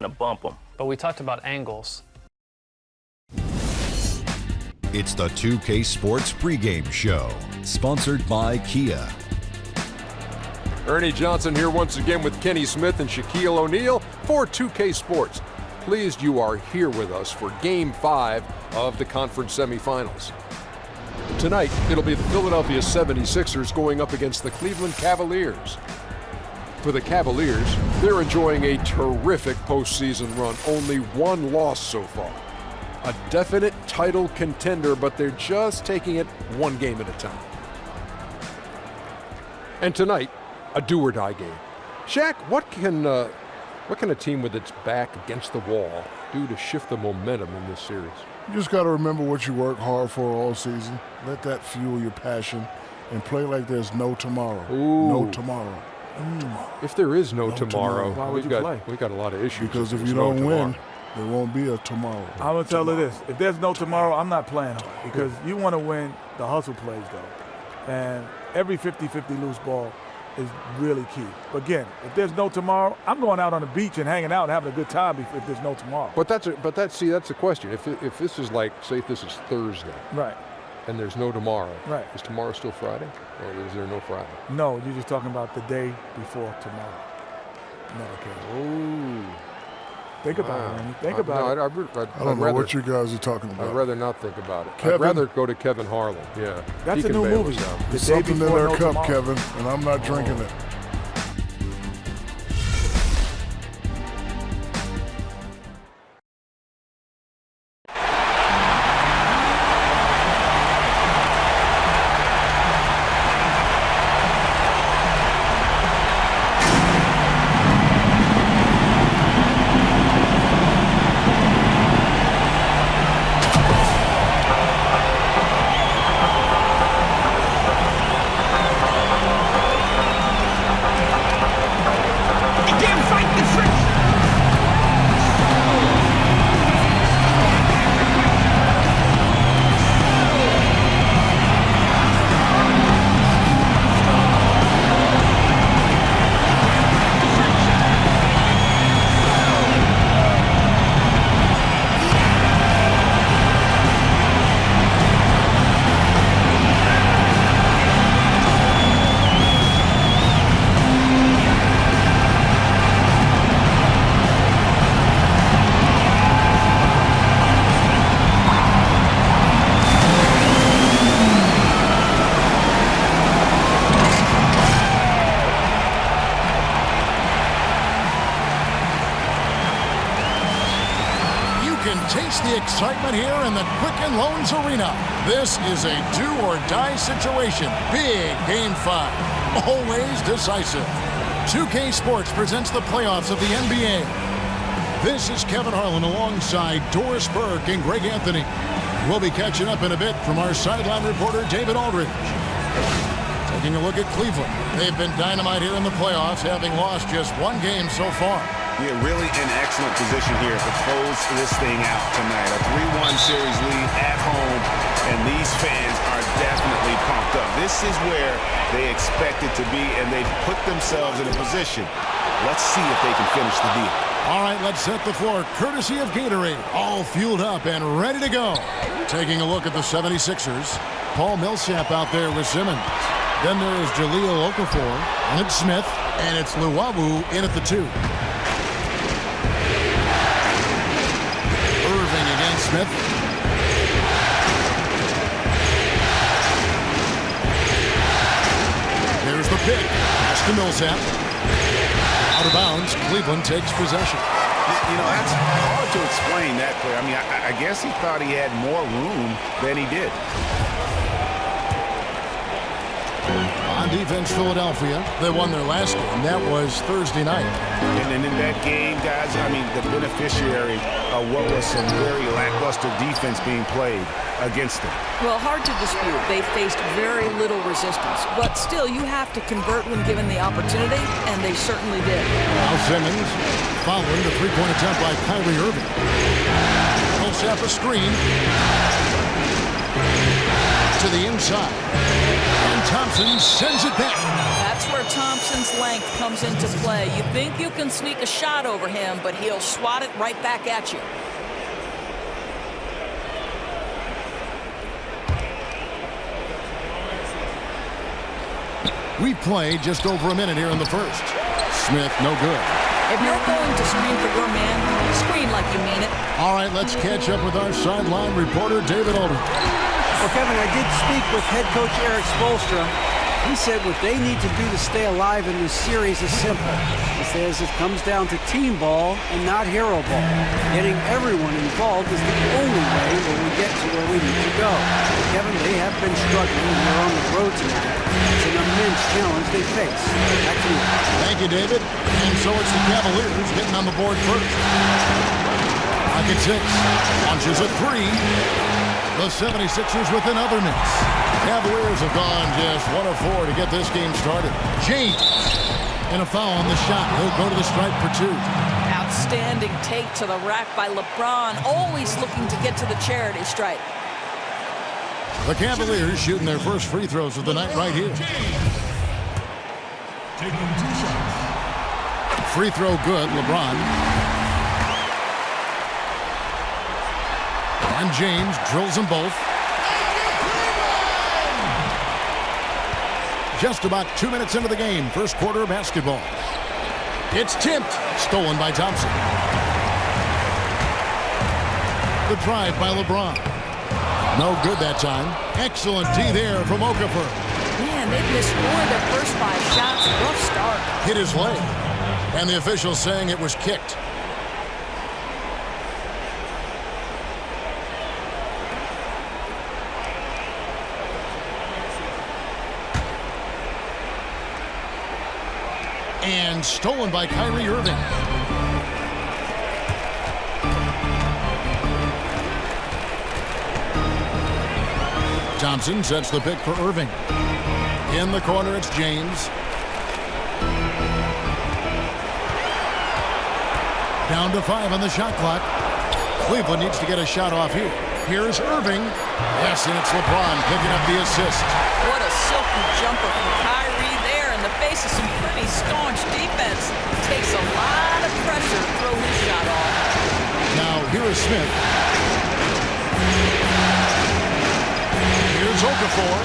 to bump them. But we talked about angles. It's the 2K Sports pregame show, sponsored by Kia. Ernie Johnson here once again with Kenny Smith and Shaquille O'Neal for 2K Sports. Pleased you are here with us for Game 5 of the conference semifinals. Tonight, it'll be the Philadelphia 76ers going up against the Cleveland Cavaliers. For the Cavaliers, they're enjoying a terrific postseason run, only one loss so far. A definite title contender, but they're just taking it one game at a time. And tonight, a do-or-die game. Shaq, what can a team with its back against the wall do to shift the momentum in this series? You just got to remember what you work hard for all season. Let that fuel your passion and play like there's no tomorrow. Ooh. No tomorrow. No tomorrow. If there is no tomorrow, why would you play? We've got a lot of issues. Because if you don't win, there won't be a tomorrow. I'm going to tell you this. If there's no tomorrow, I'm not playing hard because you want to win the hustle plays, though. And every 50-50 loose ball is really key. But again, if there's no tomorrow, I'm going out on the beach and hanging out and having a good time if there's no tomorrow. But that's the question. If this is like, say if this is Thursday. Right. And there's no tomorrow. Right. Is tomorrow still Friday? Or is there no Friday? No, you're just talking about the day before tomorrow. No, okay. Ooh. Think about it, Ernie. Think about it. I don't know what you guys are talking about. I'd rather not think about it. Kevin, I'd rather go to Kevin Harlan. Yeah. That's a new movie. There's something in their cup, Kevin, and I'm not drinking it. Excitement here in the Quicken Loans Arena. This is a do-or-die situation. Big Game 5. Always decisive. 2K Sports presents the playoffs of the NBA. This is Kevin Harlan alongside Doris Burke and Greg Anthony. We'll be catching up in a bit from our sideline reporter, David Aldridge. Taking a look at Cleveland. They've been dynamite here in the playoffs, having lost just one game so far. Yeah, really in excellent position here to close this thing out tonight. A 3-1 series lead at home, and these fans are definitely pumped up. This is where they expected to be, and they've put themselves in a position. Let's see if they can finish the deal. All right, let's set the floor courtesy of Gatorade. All fueled up and ready to go. Taking a look at the 76ers. Paul Millsap out there with Simmons. Then there is Jahlil Okafor, and it's Smith, and it's Luwawu in at the 2. Smith. There's the pick. Pass to Millsap. Out of bounds. Cleveland takes possession. You know, that's hard to explain that play. I mean, I guess he thought he had more room than he did. On defense, Philadelphia. They won their last game. That was Thursday night. And in that game, guys, I mean, the beneficiary of what was some very lackluster defense being played against them. Well, hard to dispute. They faced very little resistance. But still, you have to convert when given the opportunity, and they certainly did. Now Simmons following the three-point attempt by Kyrie Irving. Millsap a screen. To the inside. And Thompson sends it back. That's That's where Thompson's length comes into play. You think you can sneak a shot over him, but he'll swat it right back at you. We played just over a minute here in the first. Smith, no good. If you're going to screen for your man, screen like you mean it. All right, let's catch up with our sideline reporter, David Aldridge. Well, Kevin, I did speak with head coach Eric Spoelstra. He said what they need to do to stay alive in this series is simple. He says it comes down to team ball and not hero ball. Getting everyone involved is the only way where we get to where we need to go. Kevin, they have been struggling and they're on the road tonight. It's an immense challenge they face. Back to you. Thank you, David. And so it's the Cavaliers getting on the board first. Pocket 6, launches a 3. The 76ers with another miss. Cavaliers have gone just 1 of 4 to get this game started. James, and a foul on the shot. He'll go to the stripe for 2. Outstanding take to the rack by LeBron, always looking to get to the charity stripe. The Cavaliers shooting their first free throws of the night right here. Taking 2 shots. Free throw good, LeBron. And James drills them both. Just about 2 minutes into the game, first quarter of basketball. It's tipped, stolen by Thompson. The drive by LeBron. No good that time. Excellent D there from Okafor. Man, they've missed 4 of their first 5 shots. Rough start. Hit his leg. And the official saying it was kicked. And stolen by Kyrie Irving. Thompson sets the pick for Irving. In the corner, it's James. Down to 5 on the shot clock. Cleveland needs to get a shot off here. Here's Irving. Yes, and it's LeBron picking up the assist. What a silky jumper from Kyrie there in the face of some pretty staunch defense. Takes a lot of pressure to throw his shot off. Now, here is Smith. Here's Okafor.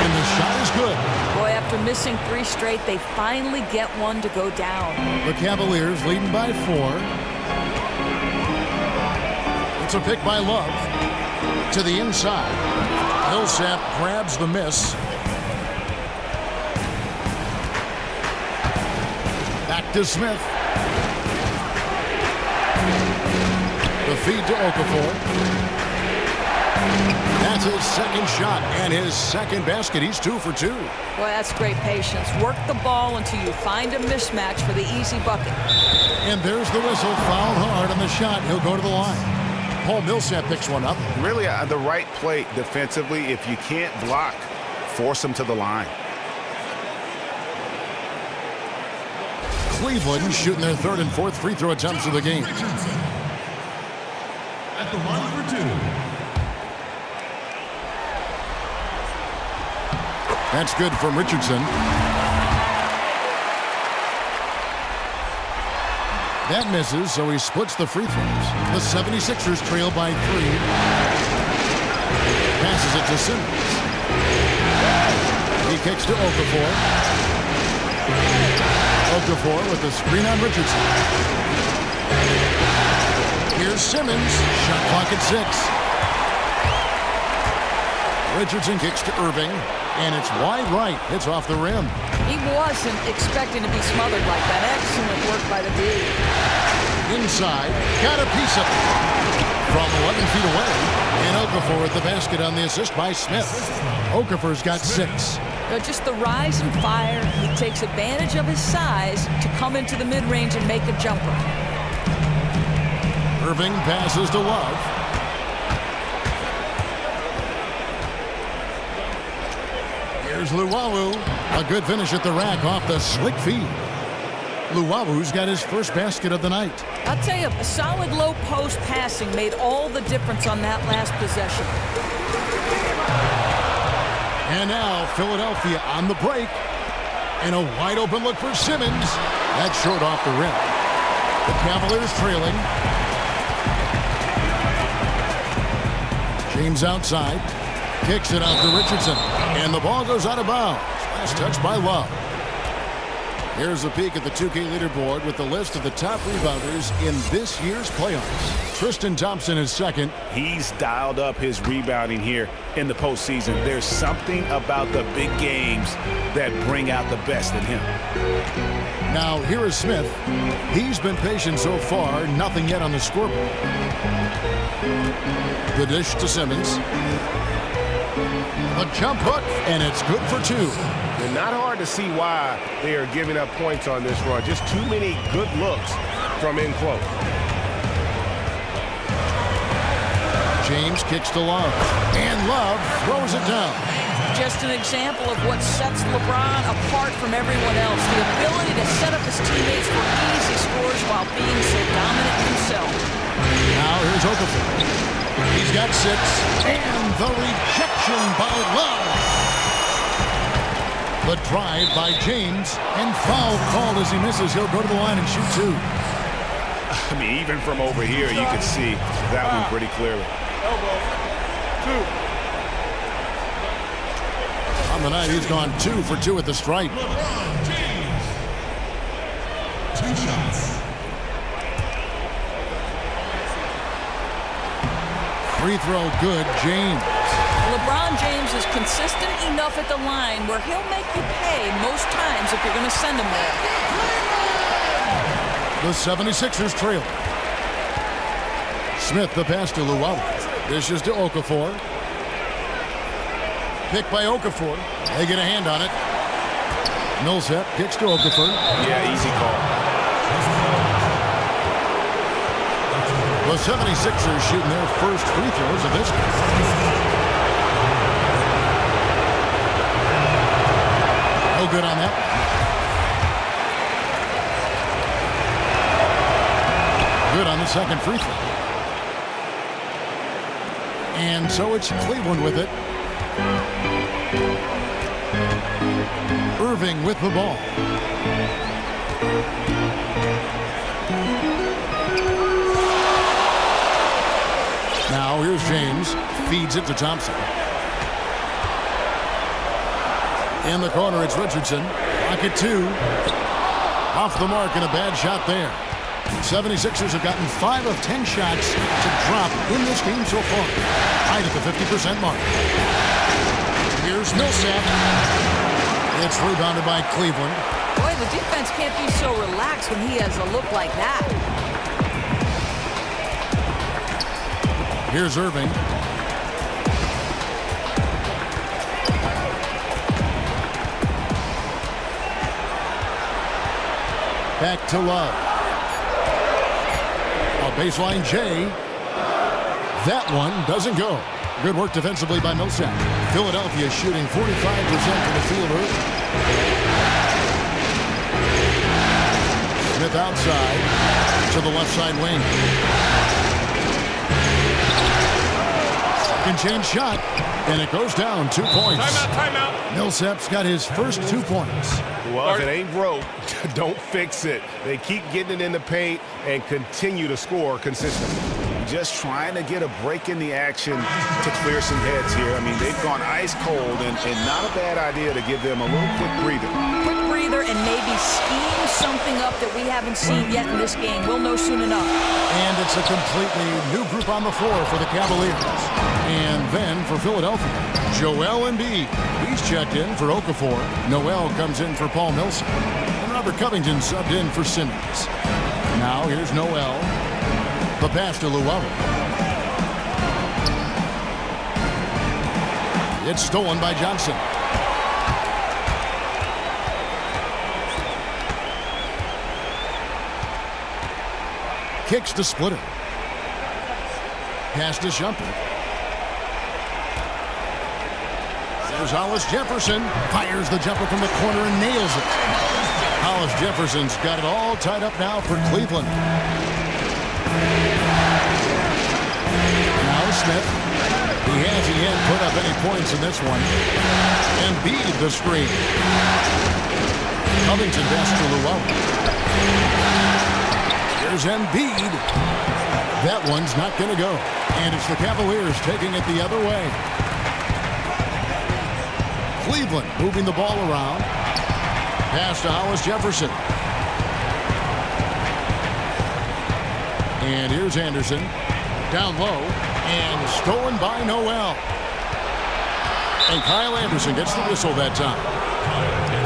And the shot is good. Boy, after missing 3 straight, they finally get one to go down. The Cavaliers leading by 4. It's a pick by Love. To the inside. Millsap grabs the miss. Back to Smith. The feed to Okafor. That's his second shot and his second basket. He's 2 for 2. Boy, that's great patience. Work the ball until you find a mismatch for the easy bucket. And there's the whistle. Fouled hard on the shot. He'll go to the line. Paul Millsap picks one up. Really the right play defensively. If you can't block, force him to the line. Cleveland shooting their 3rd and 4th free throw attempts of the game. At the line for 2. That's good from Richardson. That misses, so he splits the free throws. The 76ers trail by 3. Passes it to Simmons. He kicks to Okafor. Okafor with the screen on Richardson. Here's Simmons. Shot clock at 6. Richardson kicks to Irving, and it's wide right. It's off the rim. He wasn't expecting to be smothered like that. Excellent work by the D. Inside, got a piece of it. From 11 feet away, and Okafor at the basket on the assist by Smith. Okafor's got 6. Just the rise and fire. He takes advantage of his size to come into the mid-range and make a jumper. Irving passes to Love. Here's Luwawu. A good finish at the rack off the slick feed. Luwawu's got his first basket of the night. I'll tell you, a solid low post passing made all the difference on that last possession. And now Philadelphia on the break. And a wide open look for Simmons. That's short off the rim. The Cavaliers trailing. James outside. Kicks it out to Richardson. And the ball goes out of bounds. Last touch by Love. Here's a peek at the 2K leaderboard with the list of the top rebounders in this year's playoffs. Tristan Thompson is second. He's dialed up his rebounding here in the postseason. There's something about the big games that bring out the best in him. Now here is Smith. He's been patient so far. Nothing yet on the scoreboard. The dish to Simmons. A jump hook, and it's good for two. And not hard to see why they are giving up points on this run. Just too many good looks from in close. James kicks to Love. And Love throws it down. Just an example of what sets LeBron apart from everyone else. The ability to set up his teammates for easy scores while being so dominant himself. Now here's Okafor. He's got 6. And the rejection by Love. The drive by James, and foul called as he misses. He'll go to the line and shoot 2. I mean, even from over here, you can see that one pretty clearly. On the night, he's gone 2 for 2 at the stripe. LeBron James. 2 shots. Free throw good, James. LeBron James is consistent enough at the line where he'll make you pay most times if you're going to send him there. The 76ers trail. Smith the pass to Luau. Dishes to Okafor. Pick by Okafor. They get a hand on it. Millsap kicks to Okafor. Yeah, easy call. The 76ers shooting their first free throws of this game. No good on that. Good on the second free throw. And so it's Cleveland with it. Irving with the ball. Now here's James. Feeds it to Thompson. In the corner, it's Richardson. Pocket 2. Off the mark and a bad shot there. 76ers have gotten 5 of 10 shots to drop in this game so far. Right at the 50% mark. Here's Millsap. It's rebounded by Cleveland. Boy, the defense can't be so relaxed when he has a look like that. Here's Irving. Back to Love. A baseline J. That one doesn't go. Good work defensively by Millsap. Philadelphia shooting 45% from the field early. Smith outside to the left side wing. Second chance shot, and it goes down 2 points. Timeout. Millsap's got his first 2 points. Well, if it ain't broke, don't fix it. They keep getting it in the paint and continue to score consistently. Just trying to get a break in the action to clear some heads here. I mean, they've gone ice cold, and not a bad idea to give them a little quick breather. Quick breather and maybe scheme something up that we haven't seen yet in this game. We'll know soon enough. And it's a completely new group on the floor for the Cavaliers. And then for Philadelphia, Joel Embiid. He's checked in for Okafor. Noel comes in for Paul Millsap. And Robert Covington subbed in for Simmons. Now here's Noel. The pass to Luau. It's stolen by Johnson. Kicks to Splitter. Pass to Shumpert. There's Hollis Jefferson. Fires the jumper from the corner and nails it. Hollis Jefferson's got it all tied up now for Cleveland. Now Smith. He hasn't yet put up any points in this one. Embiid the screen. Covington pass to Llewellyn. Here's Embiid. That one's not going to go. And it's the Cavaliers taking it the other way. Cleveland moving the ball around. Pass to Hollis Jefferson. And here's Anderson. Down low. And stolen by Noel. And Kyle Anderson gets the whistle that time.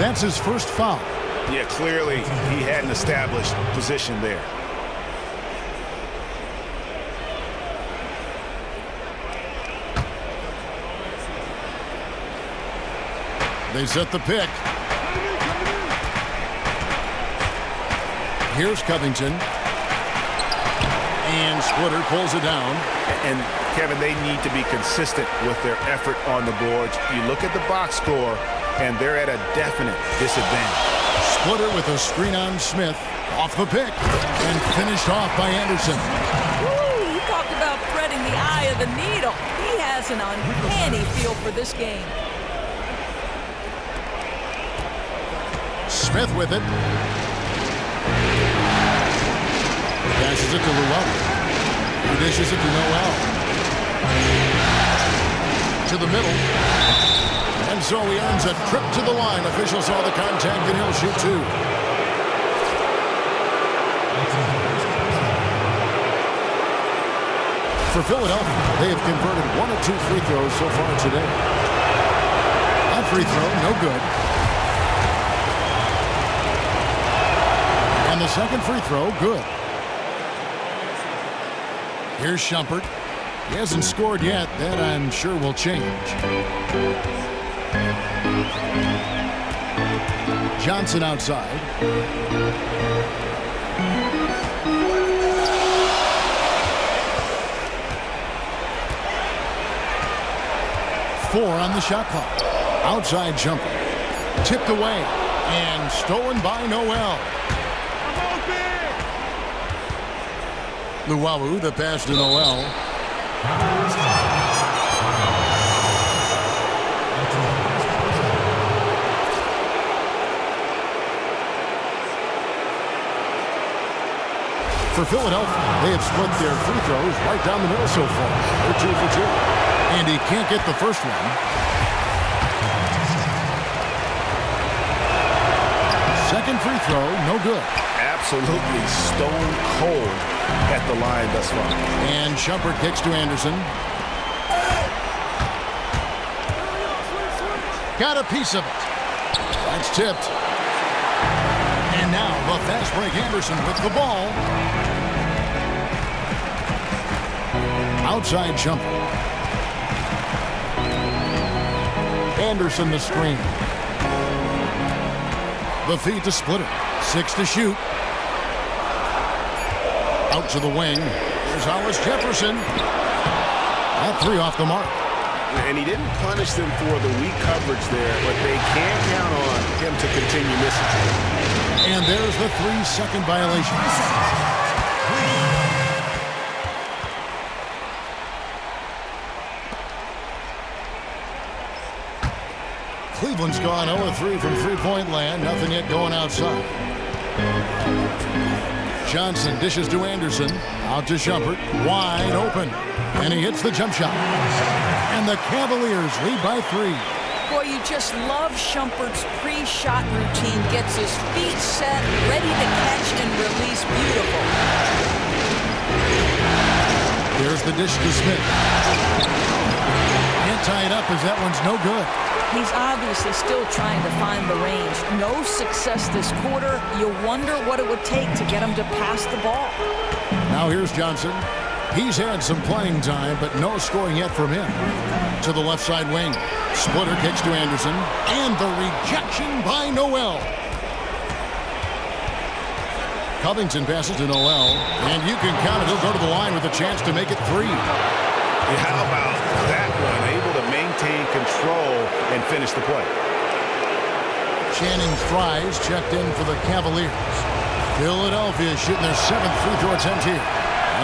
That's his first foul. Yeah, clearly he had an established position there. They set the pick. Here's Covington. And Splitter pulls it down. And Kevin, they need to be consistent with their effort on the boards. You look at the box score, and they're at a definite disadvantage. Splitter with a screen on Smith. Off the pick. And finished off by Anderson. Woo, you talked about threading the eye of the needle. He has an uncanny feel for this game. Smith with it. Passes it to Llewellyn. He dishes it to Noel. To the middle. And so he earns a trip to the line. Officials saw the contact and he'll shoot two. For Philadelphia, they have converted 1 of 2 free throws so far today. That free throw, no good. And the second free throw, good. Here's Shumpert. He hasn't scored yet. That I'm sure will change. Johnson outside. Four on the shot clock. Outside jumper. Tipped away. And stolen by Noel. Luwawu, the pass to Noel. For Philadelphia, they have split their free throws right down the middle so far. They're 2 for 2. And he can't get the first one. Second free throw, no good. Absolutely stone cold at the line thus far. And Shumpert kicks to Anderson. Got a piece of it. That's tipped. And now the fast break Anderson with the ball. Outside Shumpert. Anderson the screen. The feed to Splitter. 6 to shoot. Out to the wing. Here's Hollis Jefferson. That 3 off the mark. And he didn't punish them for the weak coverage there, but they can't count on him to continue missing. And there's the 3-second violation. Cleveland's gone 0-3 from three-point land. Nothing yet going outside. Johnson dishes to Anderson. Out to Shumpert. Wide open. And he hits the jump shot. And the Cavaliers lead by 3. Boy, you just love Shumpert's pre-shot routine. Gets his feet set, ready to catch and release. Beautiful. There's the dish to Smith. Can't tie it up as that one's no good. He's obviously still trying to find the range. No success this quarter. You wonder what it would take to get him to pass the ball. Now here's Johnson. He's had some playing time, but no scoring yet from him. To the left side wing. Splitter kicks to Anderson. And the rejection by Noel. Covington passes to Noel. And you can count it. He'll go to the line with a chance to make it 3. Yeah, how about that one? Able to maintain control and finish the play. Channing Fries checked in for the Cavaliers. Philadelphia shooting their 7th free throw attempt here.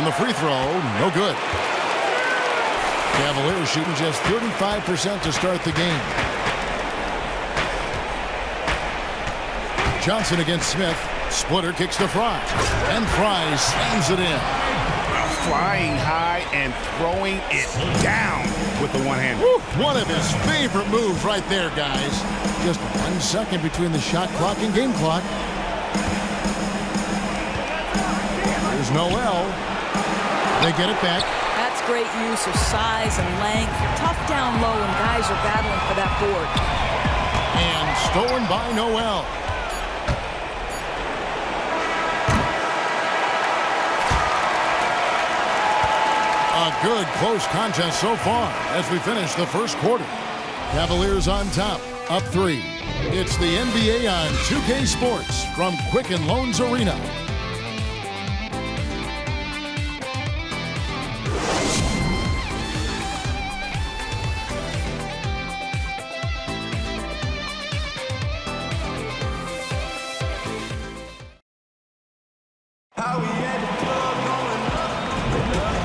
And the free throw, no good. Cavaliers shooting just 35% to start the game. Johnson against Smith. Splitter kicks to Fry. And Fry slams it in. Flying high and throwing it down with the one-hander. One of his favorite moves right there, guys. Just 1 second between the shot clock and game clock. There's Noel. They get it back. That's great use of size and length. Tough down low when guys are battling for that board. And stolen by Noel. A good close contest so far as we finish the first quarter. Cavaliers on top, up 3. It's the NBA on 2K Sports from Quicken Loans Arena.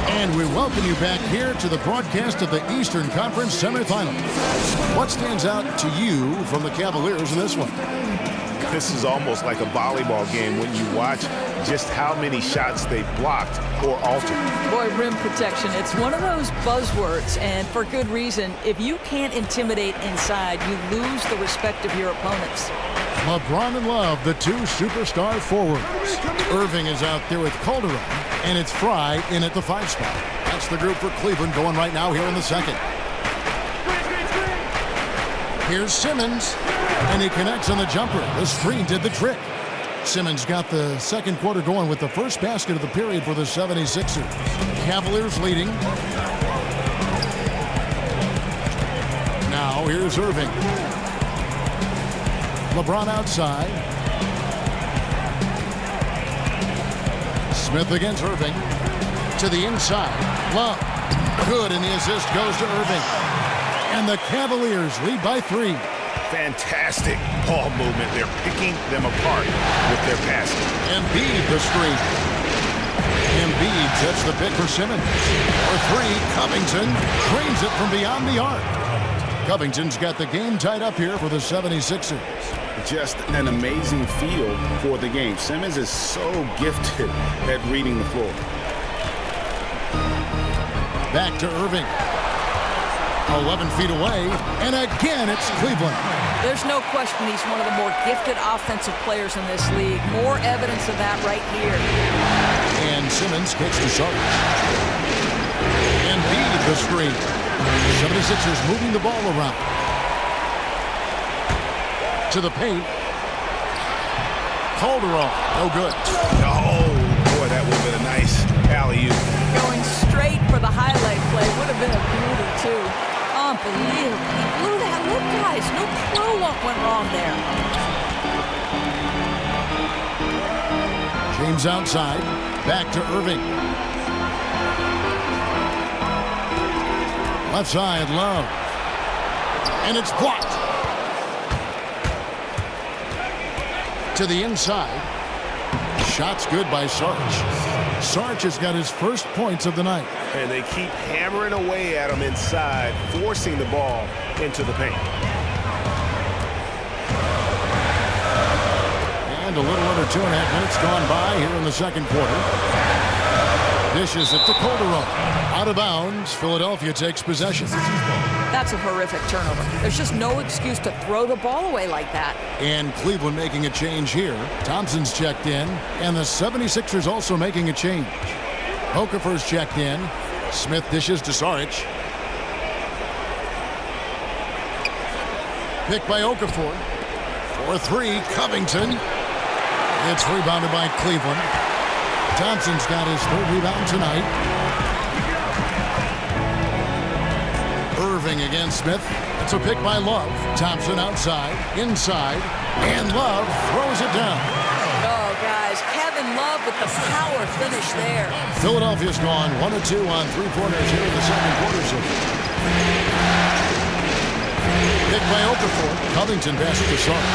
And we welcome you back here to the broadcast of the Eastern Conference semifinals. What stands out to you from the Cavaliers in this one? This is almost like a volleyball game when you watch just how many shots they blocked or altered. Boy, rim protection, it's one of those buzzwords, and for good reason. If you can't intimidate inside, you lose the respect of your opponents. LeBron and Love, the two superstar forwards. Irving is out there with Calderon, and it's Fry in at the 5 spot. That's the group for Cleveland going right now here in the second. Here's Simmons, and he connects on the jumper. The screen did the trick. Simmons got the second quarter going with the first basket of the period for the 76ers. Cavaliers leading. Now here's Irving. LeBron outside. Smith against Irving. To the inside. Love. Good, and the assist goes to Irving. And the Cavaliers lead by 3. Fantastic ball movement. They're picking them apart with their passing. Embiid the screen. Embiid sets the pick for Simmons. For 3, Covington drains it from beyond the arc. Covington's got the game tied up here for the 76ers. Just an amazing feel for the game. Simmons is so gifted at reading the floor. Back to Irving. 11 feet away, and again it's Cleveland. There's no question he's one of the more gifted offensive players in this league. More evidence of that right here. And Simmons kicks to Sarge. Embiid the screen. 76ers moving the ball around. To the paint. Calderon, no good. Oh, boy, that would have been a nice alley-oop. Going straight for the highlight play would have been a beauty, too. Unbelievable. He blew that look, guys. No clue what went wrong there. James outside. Back to Irving. Left side, Love. And it's blocked. To the inside. Shots good by Sarge. Sarge has got his first points of the night. And they keep hammering away at him inside, forcing the ball into the paint. And a little under 2.5 minutes gone by here in the second quarter. Dishes it to Calderon. Out of bounds, Philadelphia takes possession. That's a horrific turnover. There's just no excuse to throw the ball away like that. And Cleveland making a change here. Thompson's checked in, and the 76ers also making a change. Okafor's checked in. Smith dishes to Saric. Picked by Okafor. For 3, Covington. It's rebounded by Cleveland. Thompson's got his 3rd rebound tonight. Irving against Smith. It's a pick by Love. Thompson outside, inside, and Love throws it down. Oh, guys, Kevin Love with the power finish there. Philadelphia's gone 1 of 2 on 3-pointers here in the second quarter. Picked by Okafor. Covington passes to Sarge.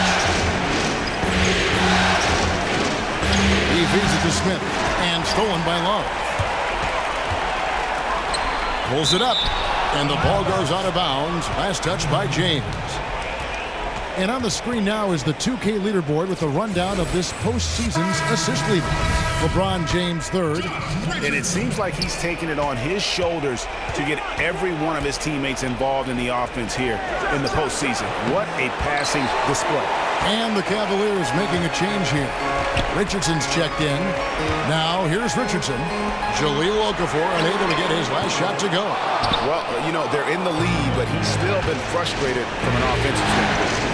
He feeds it to Smith, and stolen by Love. Pulls it up. And the ball goes out of bounds. Last touch by James. And on the screen now is the 2K leaderboard with a rundown of this postseason's assist leader. LeBron James third. And it seems like he's taking it on his shoulders to get every one of his teammates involved in the offense here in the postseason. What a passing display. And the Cavaliers making a change here. Richardson's checked in. Now here's Richardson. Jahlil Okafor unable to get his last shot to go. Well, you know, they're in the lead, but he's still been frustrated from an offensive standpoint.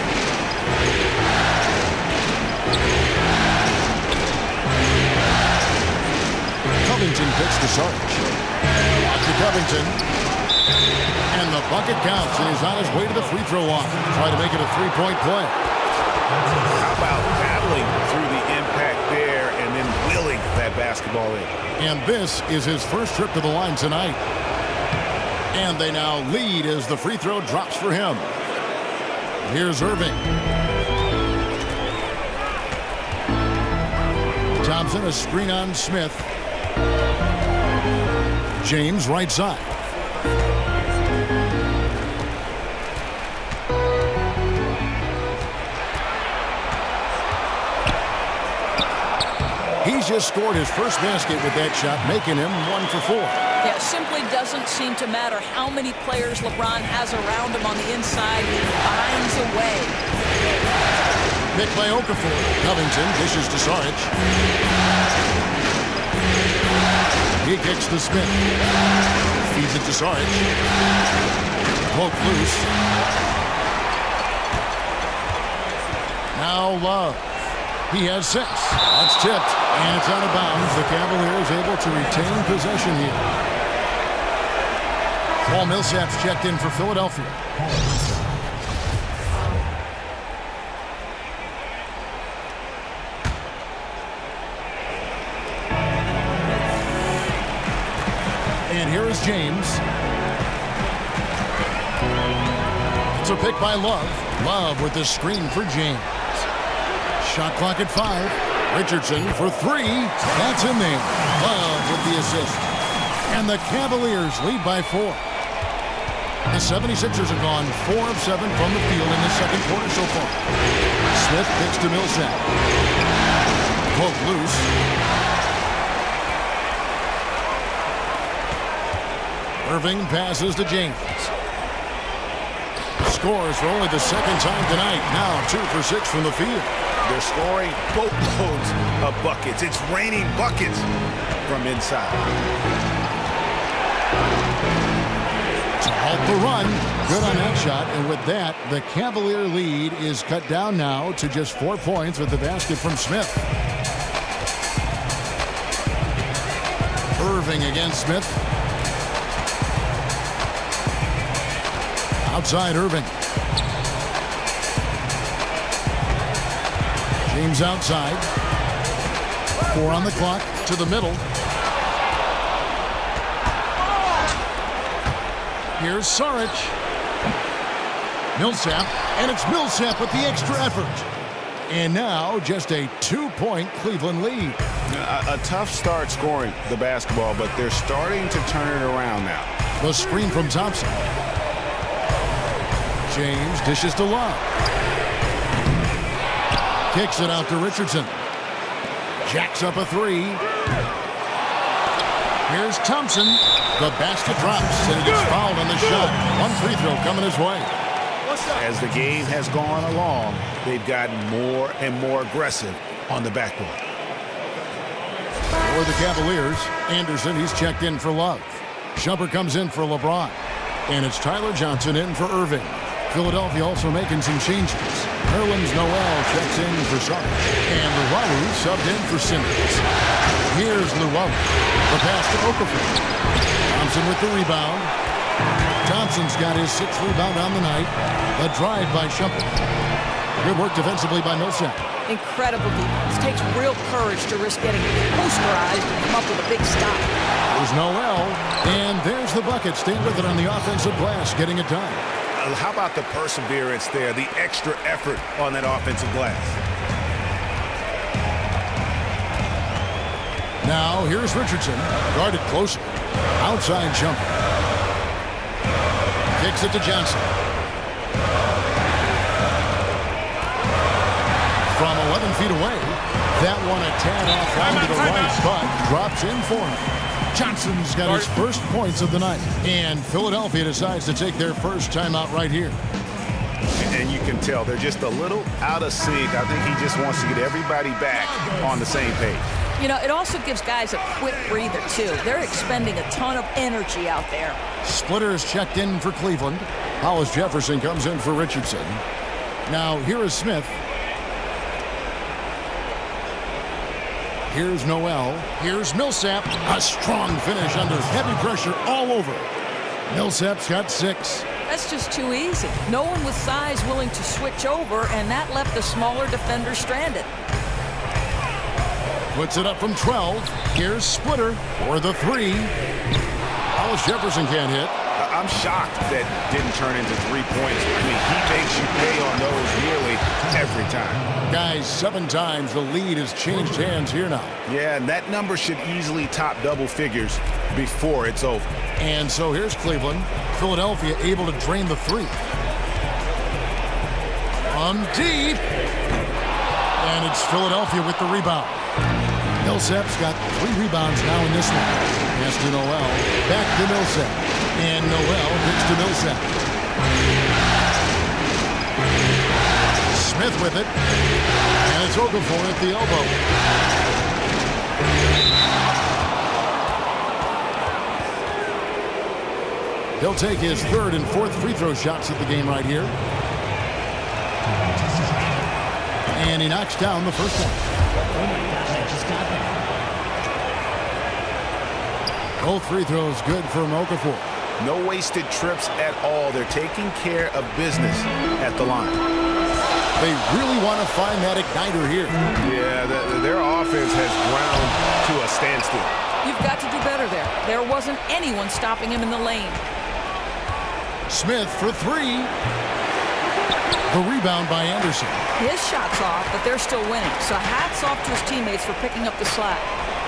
Covington picks to Sarge. Out to Covington. And the bucket counts, and he's on his way to the free throw line. Try to make it a three-point play. How about battling through the impact there and then willing that basketball in? And this is his first trip to the line tonight. And they now lead as the free throw drops for him. Here's Irving. Thompson, a screen on Smith. James right side. He's just scored his first basket with that shot, making him 1 for 4. Yeah, simply doesn't seem to matter how many players LeBron has around him on the inside. He finds a way. Pick by Okafor. Covington dishes to Saric. He kicks to Smith. Feeds it to Saric. Poke loose. Now Love. He has 6. That's tipped. And it's out of bounds. The Cavaliers able to retain possession here. Paul Millsap's checked in for Philadelphia. And here is James. It's a pick by Love. Love with the screen for James. Shot clock at 5. Richardson for 3. That's in there. Love with the assist. And the Cavaliers lead by 4. The 76ers have gone 4 of 7 from the field in the second quarter so far. Smith picks to Millsap. Poke loose. Irving passes to James. Scores for only the second time tonight. Now 2 for 6 from the field. They're scoring boatloads of buckets. It's raining buckets from inside. To halt the run. Good on that shot. And with that, the Cavalier lead is cut down now to just 4 points with the basket from Smith. Irving against Smith. Outside Irving. James outside. 4 on the clock to the middle. Here's Saric. Millsap, and it's Millsap with the extra effort. And now just a 2-point Cleveland lead. A tough start scoring the basketball, but they're starting to turn it around now. The screen from Thompson. James dishes to Love. Kicks it out to Richardson. Jacks up a 3. Here's Thompson. The basket drops, and he gets fouled on the shot. 1 free throw coming his way. As the game has gone along, they've gotten more and more aggressive on the backboard. For the Cavaliers, Anderson, he's checked in for Love. Shumpert comes in for LeBron. And it's Tyler Johnson in for Irving. Philadelphia also making some changes. Nerlens Noel checks in for Sarge. And Luwawu subbed in for Simmons. Here's Luwawu. The pass to Okafor. Thompson with the rebound. Thompson's got his 6th rebound on the night. A drive by Shumpert. Good work defensively by Millsap. Incredible defense. Takes real courage to risk getting posterized and come up with a big stop. There's Noel. And there's the bucket. Staying with it on the offensive glass, getting it done. How about the perseverance there, the extra effort on that offensive glass? Now, here's Richardson, guarded closer. Outside Shumpert. Kicks it to Johnson. from 11 feet away. That one a tad off line to the right, but drops in for him. Johnson's got his first points of the night. And Philadelphia decides to take their first timeout right here. And you can tell they're just a little out of sync. I think he just wants to get everybody back on the same page. You know, it also gives guys a quick breather, too. They're expending a ton of energy out there. Splitter is checked in for Cleveland. Hollis Jefferson comes in for Richardson. Now, here is Smith. Here's Noel. Here's Millsap. A strong finish under heavy pressure all over. Millsap's got 6. That's just too easy. No one with size willing to switch over, and that left the smaller defender stranded. Puts it up from 12. Here's Splitter for the 3. Hollis Jefferson can't hit. I'm shocked that didn't turn into 3 points. I mean, he makes you pay on those nearly every time. Guys, 7 times the lead has changed hands here now. Yeah, and that number should easily top double figures before it's over. And so here's Cleveland. Philadelphia able to drain the 3. From deep. And it's Philadelphia with the rebound. Millsap's got 3 rebounds now in this one. Pass to Noel. Back to Millsap. And Noel gets to Millsap. Smith with it. And it's Okafor at the elbow. He'll take his 3rd and 4th free throw shots at the game right here. And he knocks down the first one. Both free throws good for Okafor. No wasted trips at all. They're taking care of business at the line. They really want to find that igniter here. Yeah, their offense has ground to a standstill. You've got to do better there. There wasn't anyone stopping him in the lane. Smith for 3. The rebound by Anderson. His shot's off, but they're still winning. So hats off to his teammates for picking up the slack.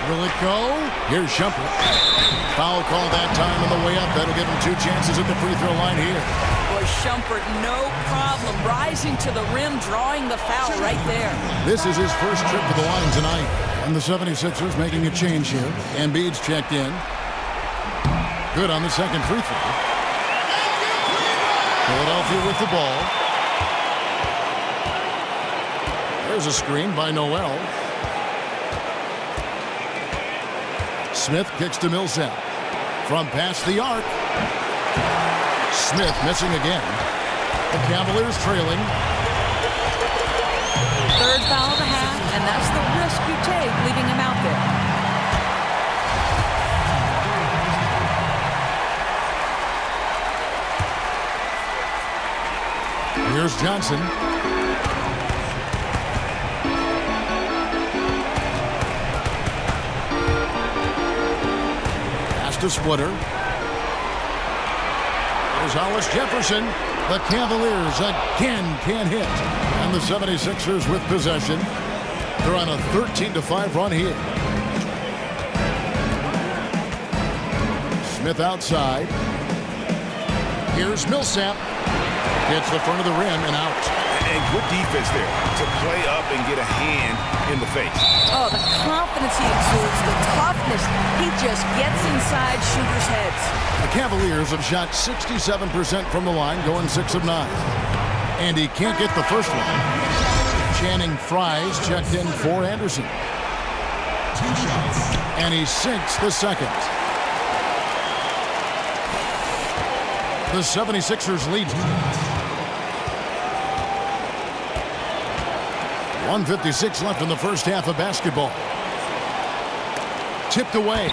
Will it go? Here's Shumpert. Foul call that time on the way up. That'll give him 2 chances at the free throw line here. Boy, Shumpert, no problem. Rising to the rim, drawing the foul right there. This is his first trip to the line tonight. And the 76ers making a change here. Embiid's checked in. Good on the second free throw. Philadelphia with the ball. There's a screen by Noel. Smith kicks to Millsap. From past the arc. Smith missing again. The Cavaliers trailing. 3rd foul of the half, and that's the risk you take leaving him out there. Here's Johnson. To Splitter. There's Hollis Jefferson. The Cavaliers again can't hit. And the 76ers with possession. They're on a 13-5 run here. Smith outside. Here's Millsap. Hits the front of the rim and out. And good defense there to play up and get a hand in the face. Oh, the confidence he exudes, the toughness. He just gets inside shooters' heads. The Cavaliers have shot 67% from the line, going 6 of 9. And he can't get the first one. Channing Frye's checked in for Anderson. 2 shots. And he sinks the second. The 76ers lead. 1:56 left in the first half of basketball. Tipped away.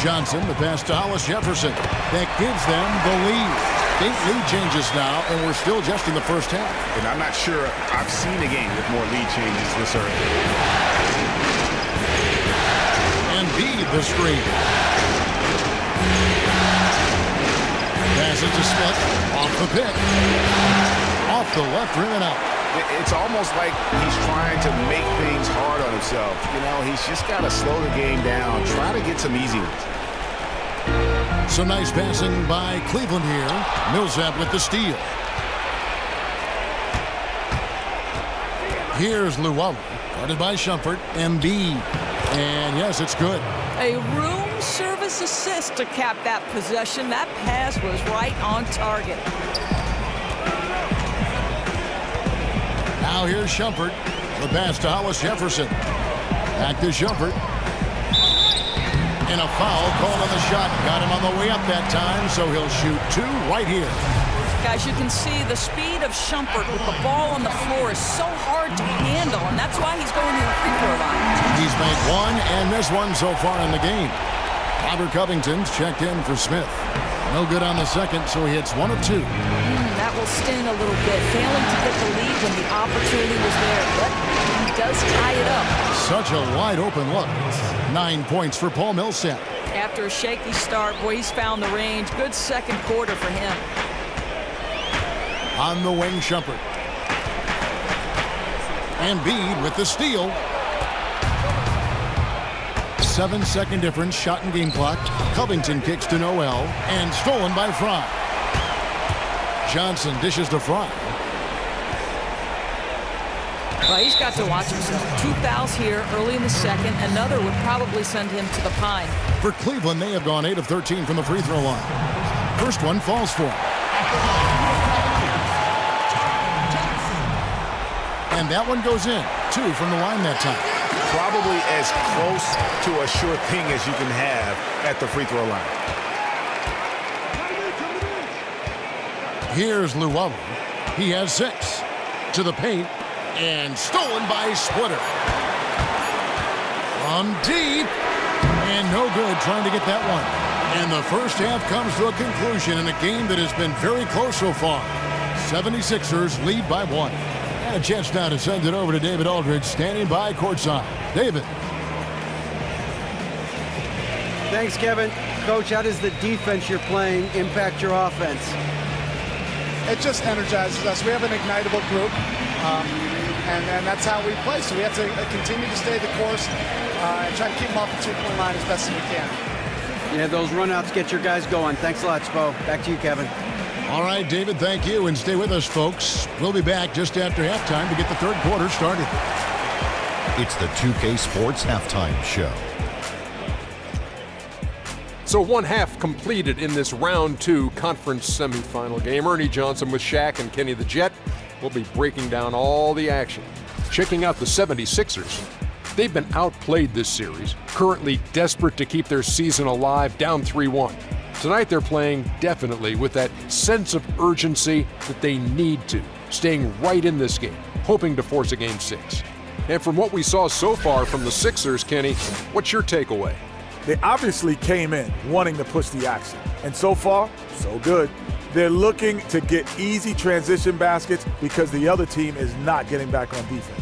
Johnson, the pass to Hollis Jefferson. That gives them the lead. 8 lead changes now, and we're still just in the first half. And I'm not sure I've seen a game with more lead changes this early. Embiid the screen. Pass it to Smith. Off the pick. Off the left rim and out. It's almost like he's trying to make things hard on himself. You know, he's just got to slow the game down, try to get some easy ones. Some nice passing by Cleveland here. Millsap with the steal. Here's Luwawu, guarded by Shumpert. Embiid. And yes, it's good. A room service assist to cap that possession. That pass was right on target. Now here's Shumpert. The pass to Hollis Jefferson. Back to Shumpert. And a foul called on the shot. Got him on the way up that time, so he'll shoot 2 right here. Guys, you can see the speed of Shumpert with the ball on the floor is so hard to handle, and that's why he's going to the free throw line. He's made 1 and missed 1 so far in the game. Robert Covington's checked in for Smith. No good on the second, so he hits 1 of 2. That will sting a little bit, failing to get the lead when the opportunity was there, but he does tie it up. Such a wide open look. 9 points for Paul Millsap. After a shaky start, boy, he's found the range. Good second quarter for him. On the wing, Shumpert. Embiid with the steal. 7-second difference, shot and game clock. Covington kicks to Noel, and stolen by Fry. Johnson dishes to Fry. Well, he's got to watch himself. 2 fouls here early in the second. Another would probably send him to the pine. For Cleveland, they have gone 8 of 13 from the free throw line. First one falls for him. And that one goes in. 2 from the line that time. Probably as close to a sure thing as you can have at the free throw line. Here's Luwawu. He has 6. To the paint. And stolen by Splitter. From deep. And no good trying to get that one. And the first half comes to a conclusion in a game that has been very close so far. 76ers lead by 1. And a chance now to send it over to David Aldridge, standing by courtside. David. Thanks, Kevin. Coach, how does the defense you're playing impact your offense? It just energizes us. We have an ignitable group, and that's how we play. So we have to continue to stay the course and try to keep them off the 2-point line as best as we can. Yeah, those runouts get your guys going. Thanks a lot, Spo. Back to you, Kevin. All right, David, thank you. And stay with us, folks. We'll be back just after halftime to get the third quarter started. It's the 2K Sports Halftime Show. So 1 half completed in this round 2 conference semifinal game. Ernie Johnson with Shaq and Kenny the Jet will be breaking down all the action. Checking out the 76ers. They've been outplayed this series, currently desperate to keep their season alive, down 3-1. Tonight they're playing definitely with that sense of urgency that they need to, staying right in this game, hoping to force a Game 6. And from what we saw so far from the Sixers, Kenny, what's your takeaway? They obviously came in wanting to push the action. And so far, so good. They're looking to get easy transition baskets because the other team is not getting back on defense.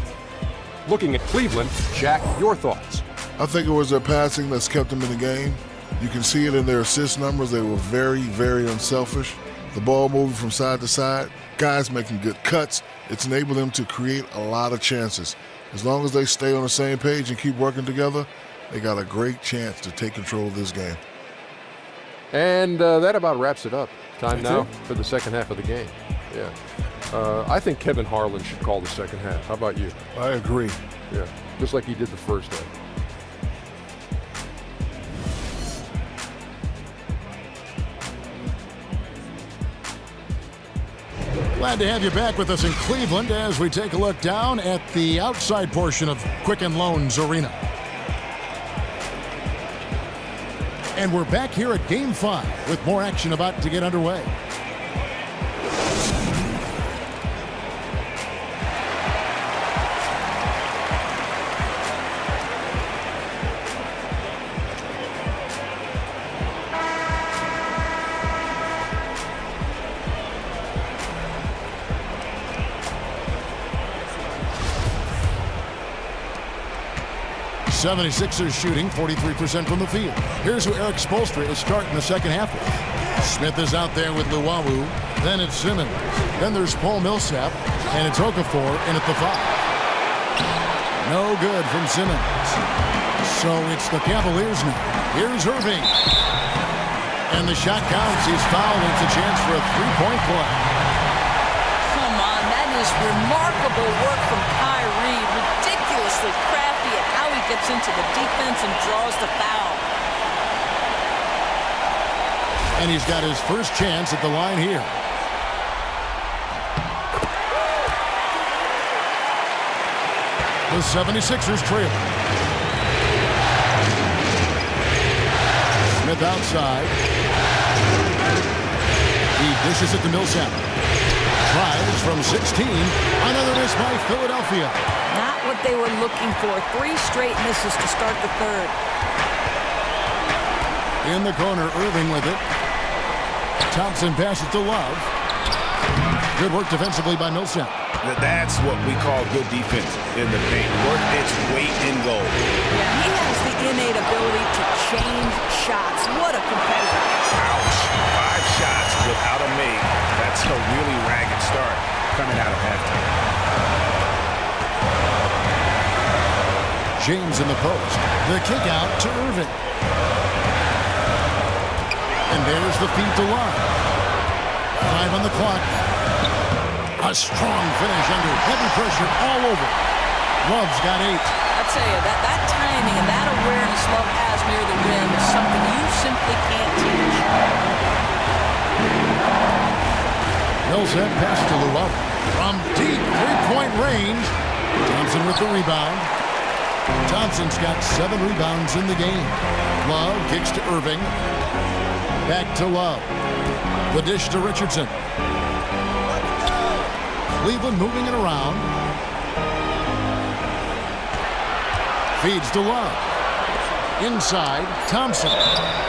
Looking at Cleveland, Jack, your thoughts? I think it was their passing that's kept them in the game. You can see it in their assist numbers. They were very, very unselfish. The ball moving from side to side, guys making good cuts. It's enabled them to create a lot of chances. As long as they stay on the same page and keep working together, they got a great chance to take control of this game. And that about wraps it up. Time now for the second half of the game. Yeah. I think Kevin Harlan should call the second half. How about you? I agree. Yeah, just like he did the first half. Glad to have you back with us in Cleveland as we take a look down at the outside portion of Quicken Loans Arena. And we're back here at Game 5 with more action about to get underway. '76ers shooting 43% from the field. Here's who Eric Spoelstra is starting the second half with. Smith is out there with Luwawu. Then it's Simmons. Then there's Paul Millsap. And it's Okafor in at the 5. No good from Simmons. So it's the Cavaliers now. Here's Irving. And the shot counts. He's fouled. It's a chance for a three-point play. Come on, that is remarkable work from Kyrie. tremendously crafty at how he gets into the defense and draws the foul. And he's got his first chance at the line here. The 76ers trail. Smith outside. He dishes it to Millsap. Tries from 16. Another miss by Philadelphia. Not what they were looking for. 3 straight misses to start the third. In the corner, Irving with it. Thompson passes to Love. Good work defensively by Millsap. That's what we call good defense in the paint. Work its weight in goal. Yeah, he has the innate ability to change shots. What a competitor. Ouch. 5 shots without a make. That's a really ragged start coming out of halftime. James in the post. The kick out to Irving. And there's the feed to Love. 5 on the clock. A strong finish under heavy pressure all over. Love's got 8. I tell you, that timing and that awareness Love has near the rim is something you simply can't teach. Millsap pass to Love. From deep three-point range. Thompson with the rebound. Thompson's got 7 rebounds in the game. Love kicks to Irving. Back to Love. The dish to Richardson. Cleveland moving it around. Feeds to Love. Inside, Thompson.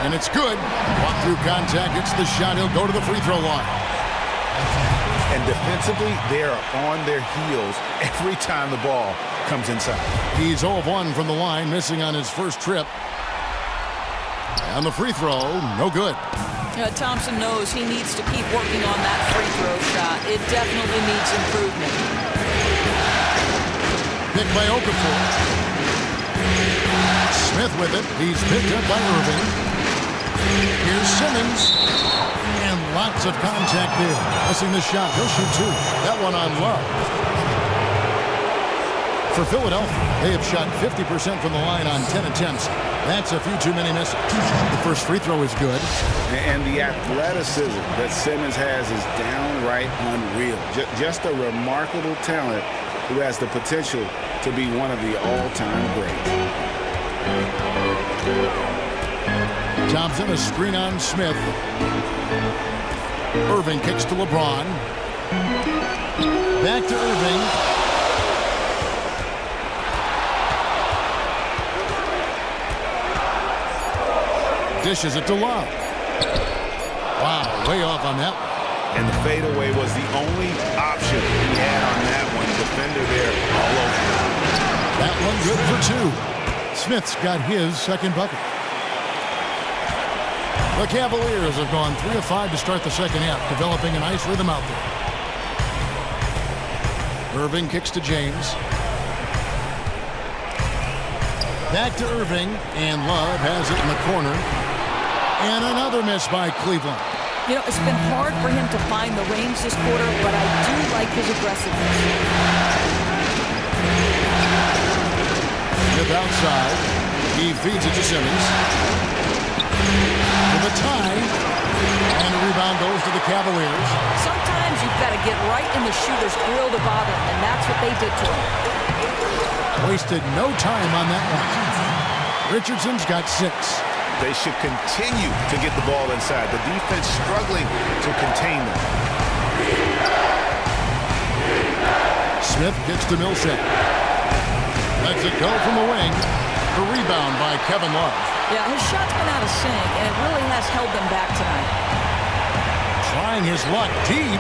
And it's good. Walk through contact, hits the shot. He'll go to the free throw line. And defensively, they are on their heels every time the ball comes inside. He's 0 of 1 from the line, missing on his first trip. And the free throw, no good. Thompson knows he needs to keep working on that free throw shot. It definitely needs improvement. Picked by Okafor. Smith with it. He's picked up by Irving. Here's Simmons. And lots of contact there. Missing the shot. He'll shoot 2. That one on Love. For Philadelphia, they have shot 50% from the line on 10 attempts. That's a few too many misses. The first free throw is good. And the athleticism that Simmons has is downright unreal. Just a remarkable talent who has the potential to be one of the all-time greats. Thompson, a screen on Smith. Irving kicks to LeBron. Back to Irving. Dishes it to Love. Wow, way off on that one. And the fadeaway was the only option he had on that one. Defender there all over. That one good for 2. Smith's got his second bucket. The Cavaliers have gone 3 of 5 to start the second half, developing a nice rhythm out there. Irving kicks to James. Back to Irving, and Love has it in the corner. And another miss by Cleveland. You know, it's been hard for him to find the range this quarter, but I do like his aggressiveness. Smith outside. He feeds it to Simmons. With a tie. And the rebound goes to the Cavaliers. Sometimes you've got to get right in the shooter's grill to bother him, and that's what they did to him. Wasted no time on that one. Richardson's got 6. They should continue to get the ball inside. The defense struggling to contain them. Smith gets to Millsap. Lets it go from the wing. The rebound by Kevin Love. Yeah, his shot's been out of sync, and it really has held them back tonight. Trying his luck deep.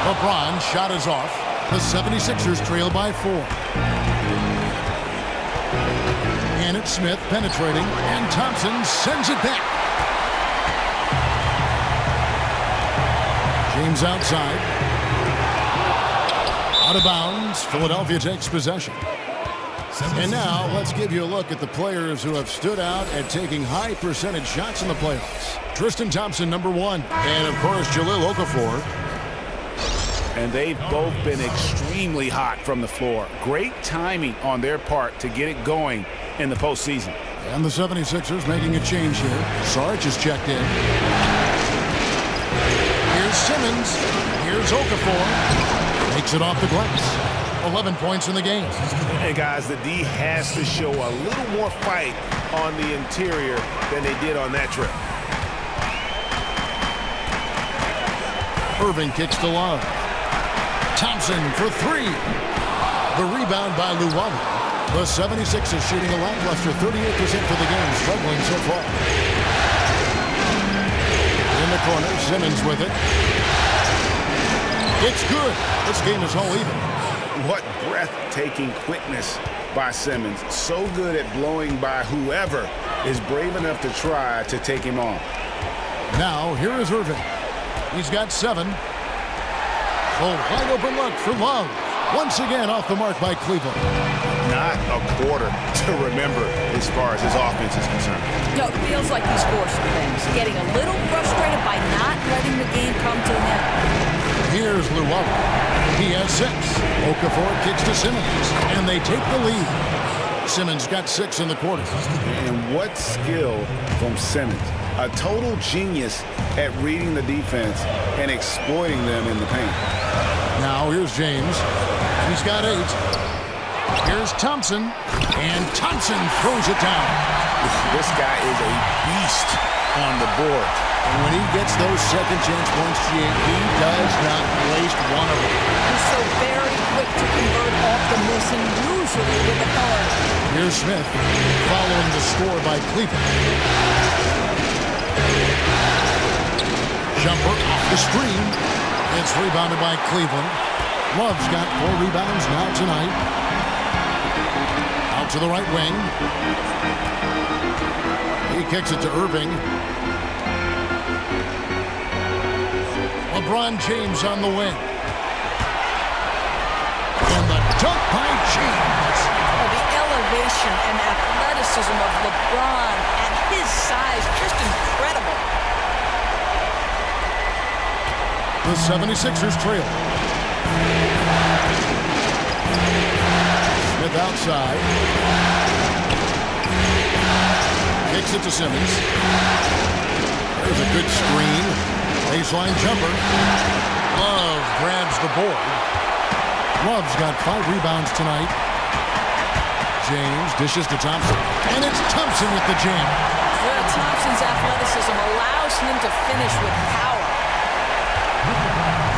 LeBron shot is off. The 76ers trail by 4. And it's Smith penetrating, and Thompson sends it back. James outside. Out of bounds. Philadelphia takes possession. And now let's give you a look at the players who have stood out at taking high percentage shots in the playoffs. Tristan Thompson, number 1. And of course, Jahlil Okafor. And they've both been extremely hot from the floor. Great timing on their part to get it going in the postseason. And the 76ers making a change here. Sarge is checked in. Here's Simmons. Here's Okafor. Takes it off the glass. 11 points in the game. And guys, the D has to show a little more fight on the interior than they did on that trip. Irving kicks to Love. Thompson for three. The rebound by Luwawu. The 76ers shooting a lackluster 38% for the game, struggling so far. In the corner, Simmons with it. It's good. This game is all even. What breathtaking quickness by Simmons. So good at blowing by whoever is brave enough to try to take him on. Now, here is Irving. He's got 7. Oh, wide open look for Love. Once again off the mark by Cleveland. Not a quarter to remember as far as his offense is concerned. No, it feels like he's forcing things. Getting a little frustrated by not letting the game come to an end. Here's Luwawu. He has 6. Okafor kicks to Simmons, and they take the lead. Simmons got 6 in the quarter. And what skill from Simmons. A total genius at reading the defense and exploiting them in the paint. Now here's James. He's got 8. Here's Thompson, and Thompson throws it down. This guy is a beast on the board. And when he gets those second chance points, he does not waste one of them. He's so very quick to convert off the miss and usually with authority. Here's Smith following the score by Cleveland. Jumper off the screen. It's rebounded by Cleveland. Love's got 4 rebounds now tonight. Out to the right wing. He kicks it to Irving. LeBron James on the wing. And the dunk by James. Oh, the elevation and athleticism of LeBron at his size, just incredible. The 76ers trail. Smith outside. Kicks it to Simmons. There's a good screen. Baseline jumper. Love grabs the board. Love's got 5 rebounds tonight. James dishes to Thompson. And it's Thompson with the jam. Well, Thompson's athleticism allows him to finish with power.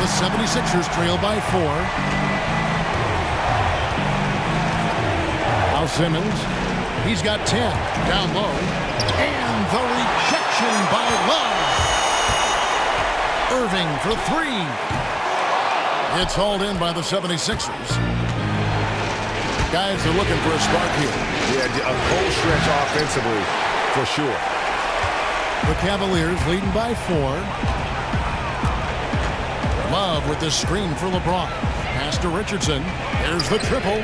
The 76ers trail by 4. Now Simmons. He's got 10. Down low. And the rejection by Love. Irving for 3. It's hauled in by the 76ers. Guys are looking for a spark here. Yeah, a cold stretch offensively, for sure. The Cavaliers leading by 4. Love with the screen for LeBron. Pass to Richardson. There's the triple.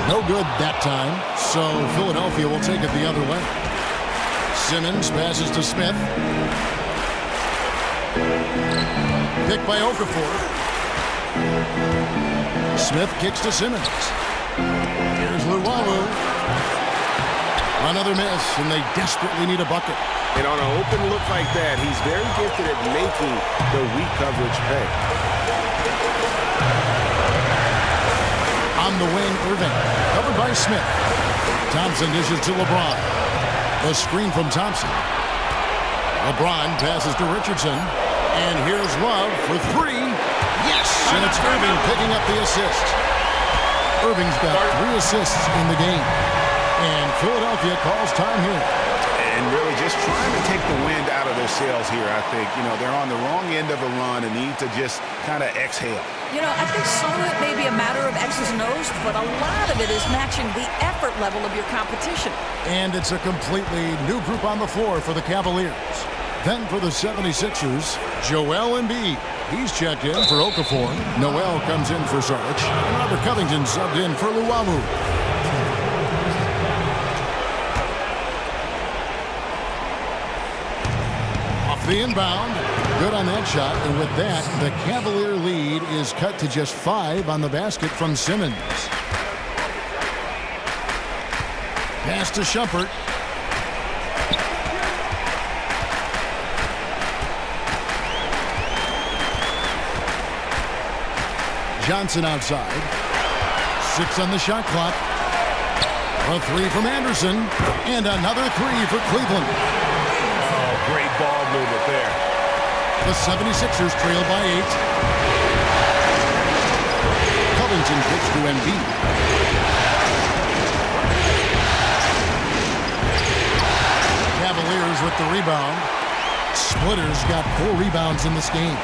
No good that time, so Philadelphia will take it the other way. Simmons passes to Smith. Picked by Okafor. Smith kicks to Simmons. Here's Luwawu. Another miss, and they desperately need a bucket. And on an open look like that, he's very gifted at making the weak coverage pay. On the wing, Irving. Covered by Smith. Thompson dishes to LeBron. The screen from Thompson. LeBron passes to Richardson. And here's Love for 3. Yes! And it's Irving picking up the assist. Irving's got 3 assists in the game. And Philadelphia calls time here. And really just trying to take the wind out of their sails here, I think. You know, they're on the wrong end of a run and need to just kind of exhale. You know, I think some of it may be a matter of X's and O's, but a lot of it is matching the effort level of your competition. And it's a completely new group on the floor for the Cavaliers. Then for the 76ers, Joel Embiid. He's checked in for Okafor. Noel comes in for Sarge. And Robert Covington subbed in for Luwawu. Off the inbound. Good on that shot, and with that, the Cavalier lead is cut to just 5 on the basket from Simmons. Pass to Shumpert. Johnson outside. 6 on the shot clock. A 3 from Anderson, and another 3 for Cleveland. Oh, great ball movement there. The 76ers trail by 8. Covington kicks to Embiid. Cavaliers with the rebound. Splitters got 4 rebounds in this game.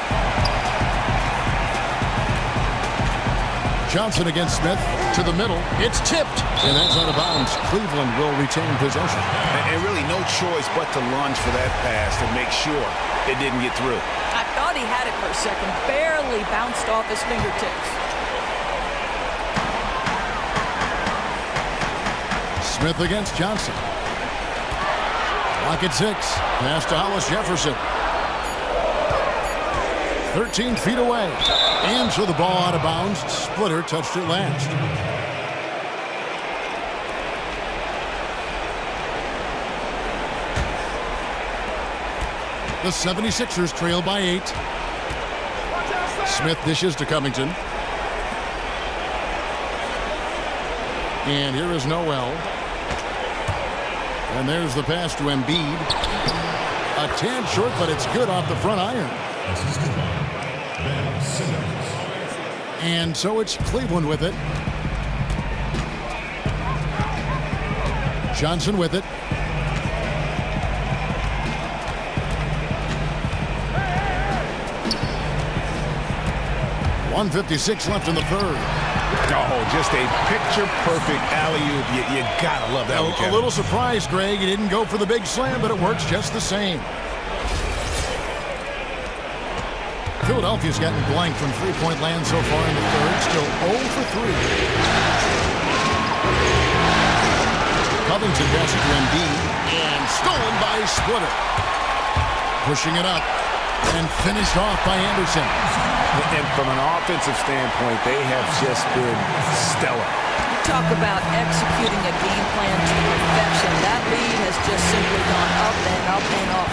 Johnson against Smith to the middle. It's tipped, and that's out of bounds. Cleveland will retain possession. And really no choice but to lunge for that pass to make sure it didn't get through. I thought he had it for a second. Barely bounced off his fingertips. Smith against Johnson. Clock at 6. Pass to Hollis Jefferson. 13 feet away. And so the ball out of bounds. Splitter touched it last. The 76ers trail by 8. Smith dishes to Covington. And here is Noel. And there's the pass to Embiid. A tad short, but it's good off the front iron. And so it's Cleveland with it. Johnson with it. .156 left in the third. Oh, just a picture-perfect alley-oop. You gotta love that one, Kevin. A little surprised, Greg. He didn't go for the big slam, but it works just the same. Philadelphia's gotten blank from three-point land so far in the third. Still 0 for 3. Covington passes to Embiid, and stolen by Splitter. Pushing it up, and finished off by Anderson. And from an offensive standpoint, they have just been stellar. Talk about executing a game plan to perfection. That lead has just simply gone up and up and up.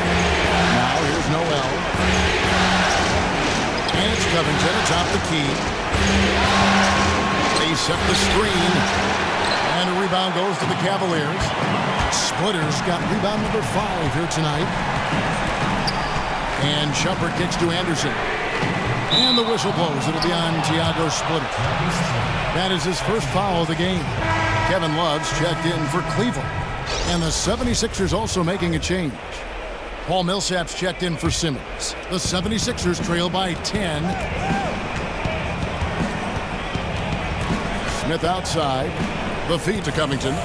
Now here's Noel. And it's Covington atop the key. They set the screen. And a rebound goes to the Cavaliers. Splitter's got rebound number 5 here tonight. And Shumpert kicks to Anderson. And the whistle blows. It'll be on Thiago Splitter. That is his first foul of the game. Kevin Love's checked in for Cleveland. And the 76ers also making a change. Paul Millsap's checked in for Simmons. The 76ers trail by 10. Smith outside. The feed to Covington.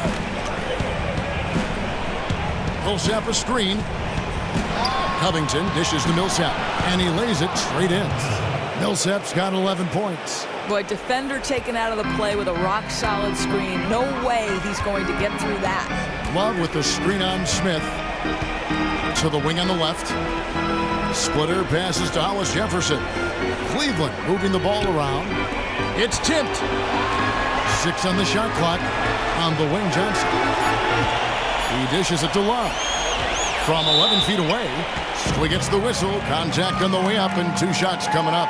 Millsap a screen. Covington dishes to Millsap, and he lays it straight in. Millsap's got 11 points. Boy, defender taken out of the play with a rock-solid screen. No way he's going to get through that. Love with the screen on Smith. To the wing on the left. Splitter passes to Hollis Jefferson. Cleveland moving the ball around. It's tipped. 6 on the shot clock on the wing. Johnson. He dishes it to Love. From 11 feet away, he gets the whistle. Contact on the way up, and 2 shots coming up.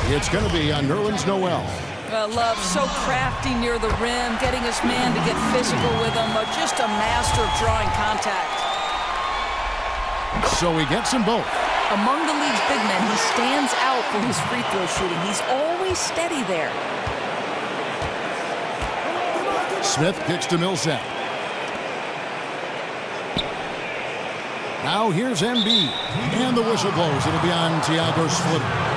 It's going to be on Nerlens Noel. Love so crafty near the rim, getting his man to get physical with him. Just a master of drawing contact. So he gets them both. Among the league's big men, he stands out for his free throw shooting. He's always steady there. Smith kicks to Millsap. Now here's Embiid. And the whistle blows. It'll be on Thiago Splitter.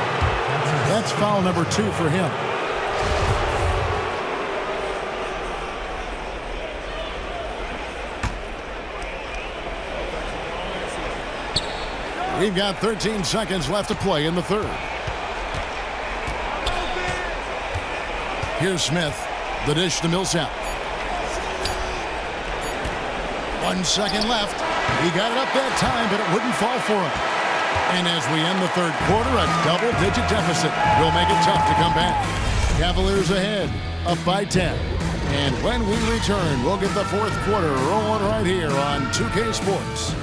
That's foul number 2 for him. We've got 13 seconds left to play in the third. Here's Smith. The dish to Millsap. 1 second left. He got it up that time, but it wouldn't fall for him. And as we end the third quarter, a double-digit deficit will make it tough to come back. Cavaliers ahead, up by 10. And when we return, we'll get the fourth quarter rolling right here on 2K Sports.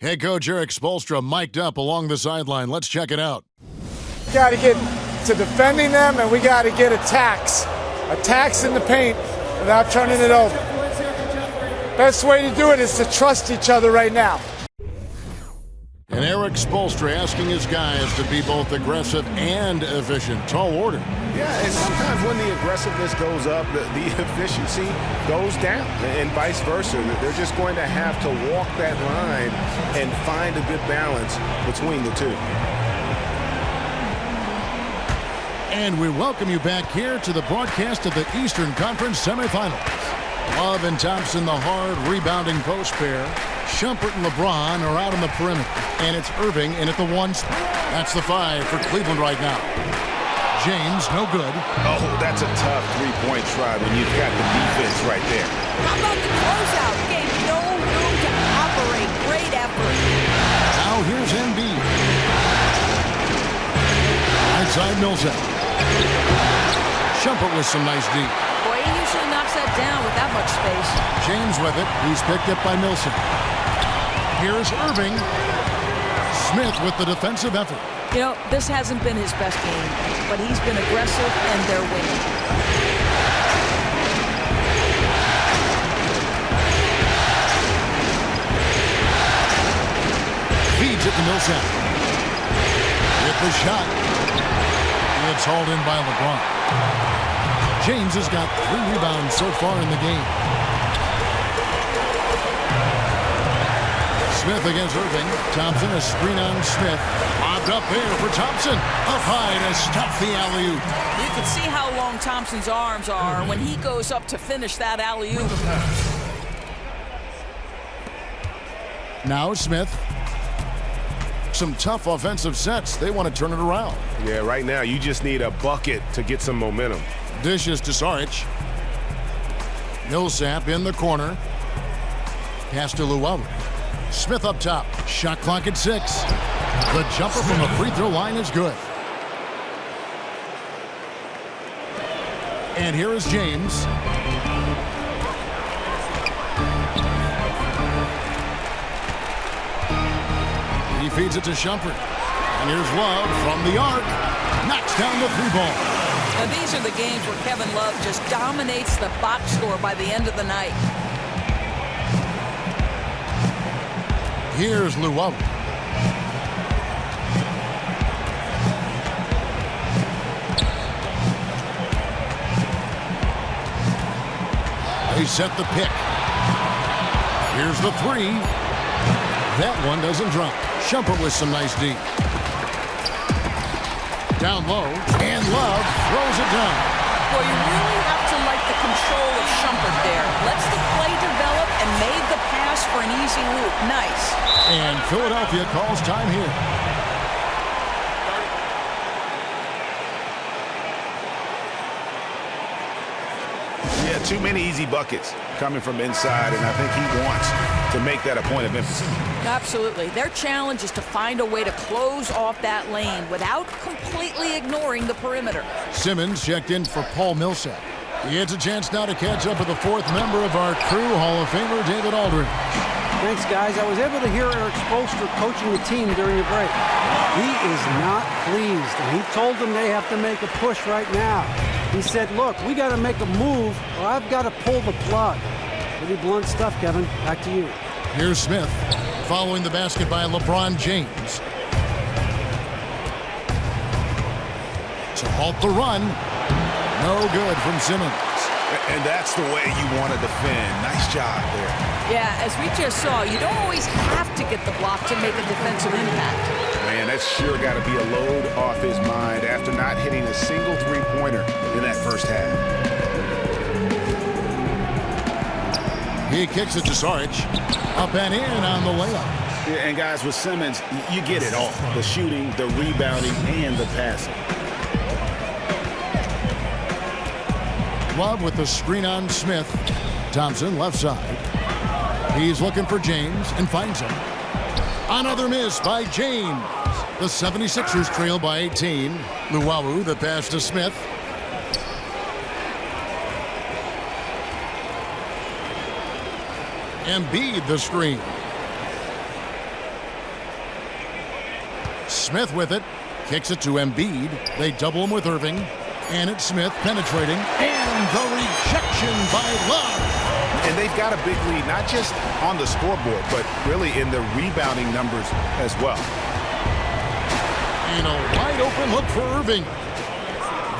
Head coach Erik Spoelstra mic'd up along the sideline. Let's check it out. We got to get to defending them, and we got to get attacks. Attacks in the paint without turning it over. Best way to do it is to trust each other right now. And Erik Spoelstra asking his guys to be both aggressive and efficient. Tall order. Yeah, and sometimes when the aggressiveness goes up, the efficiency goes down, and vice versa. They're just going to have to walk that line and find a good balance between the two. And we welcome you back here to the broadcast of the Eastern Conference semifinals. Love and Thompson, the hard rebounding post pair. Shumpert and LeBron are out on the perimeter. And it's Irving in at the 1 spot. That's the 5 for Cleveland right now. James, no good. Oh, that's a tough three-point try when you've got the defense right there. How about the closeout? Gave no room to operate. Great effort. Now here's Embiid. Right side Millsap. Shumpert with some nice D. Boy, he usually knocks that down with that much space. James with it. He's picked up by Millsap. Here's Irving. Smith with the defensive effort. You know, this hasn't been his best game, but he's been aggressive, and they're winning. Feeds it to Millsap. With the shot. It's hauled in by LeBron. James has got 3 rebounds so far in the game. Smith against Irving. Thompson, a screen on Smith. Lobbed up there for Thompson. Up high to stop the alley-oop. You can see how long Thompson's arms are when he goes up to finish that alley-oop. Now Smith. Some tough offensive sets. They want to turn it around. Yeah, right now you just need a bucket to get some momentum. Dishes to Saric. Millsap in the corner. Pass to Llewellyn. Smith up top. Shot clock at 6. The jumper from the free throw line is good. And here is James. He feeds it to Shumpert. And here's Love from the arc. Knocks down the 3-ball. Now, these are the games where Kevin Love just dominates the box score by the end of the night. Here's Llewellyn. They set the pick. Here's the 3. That one doesn't drop. Shumpert with some nice D. Down low, and Love throws it down. Well, you really have to like the control of Shumpert there. Lets the play develop and made the pass for an easy loop. Nice. And Philadelphia calls time here. Yeah, too many easy buckets coming from inside, and I think he wants to make that a point of emphasis. Absolutely. Their challenge is to find a way to close off that lane without completely ignoring the perimeter. Simmons checked in for Paul Millsap. He gets a chance now to catch up with the 4th member of our crew, Hall of Famer David Aldridge. Thanks, guys. I was able to hear Erik Spoelstra coaching the team during the break. He is not pleased, and he told them they have to make a push right now. He said, look, we got to make a move, or I've got to pull the plug. Pretty blunt stuff, Kevin. Back to you. Here's Smith, following the basket by LeBron James. To halt the run. No good from Simmons. And that's the way you want to defend. Nice job there. Yeah, as we just saw, you don't always have to get the block to make a defensive impact. Man, that's sure got to be a load off his mind after not hitting a single three-pointer in that first half. He kicks it to Sarge. Up and in on the layup. Yeah, and guys, with Simmons, you get it all. The shooting, the rebounding, and the passing. Love with the screen on Smith. Thompson left side. He's looking for James and finds him. Another miss by James. The 76ers trail by 18. Luwawu, the pass to Smith. Embiid, the screen. Smith with it. Kicks it to Embiid. They double him with Irving. And it's Smith penetrating. And the rejection by Love. And they've got a big lead, not just on the scoreboard, but really in the rebounding numbers as well. And a wide open look for Irving.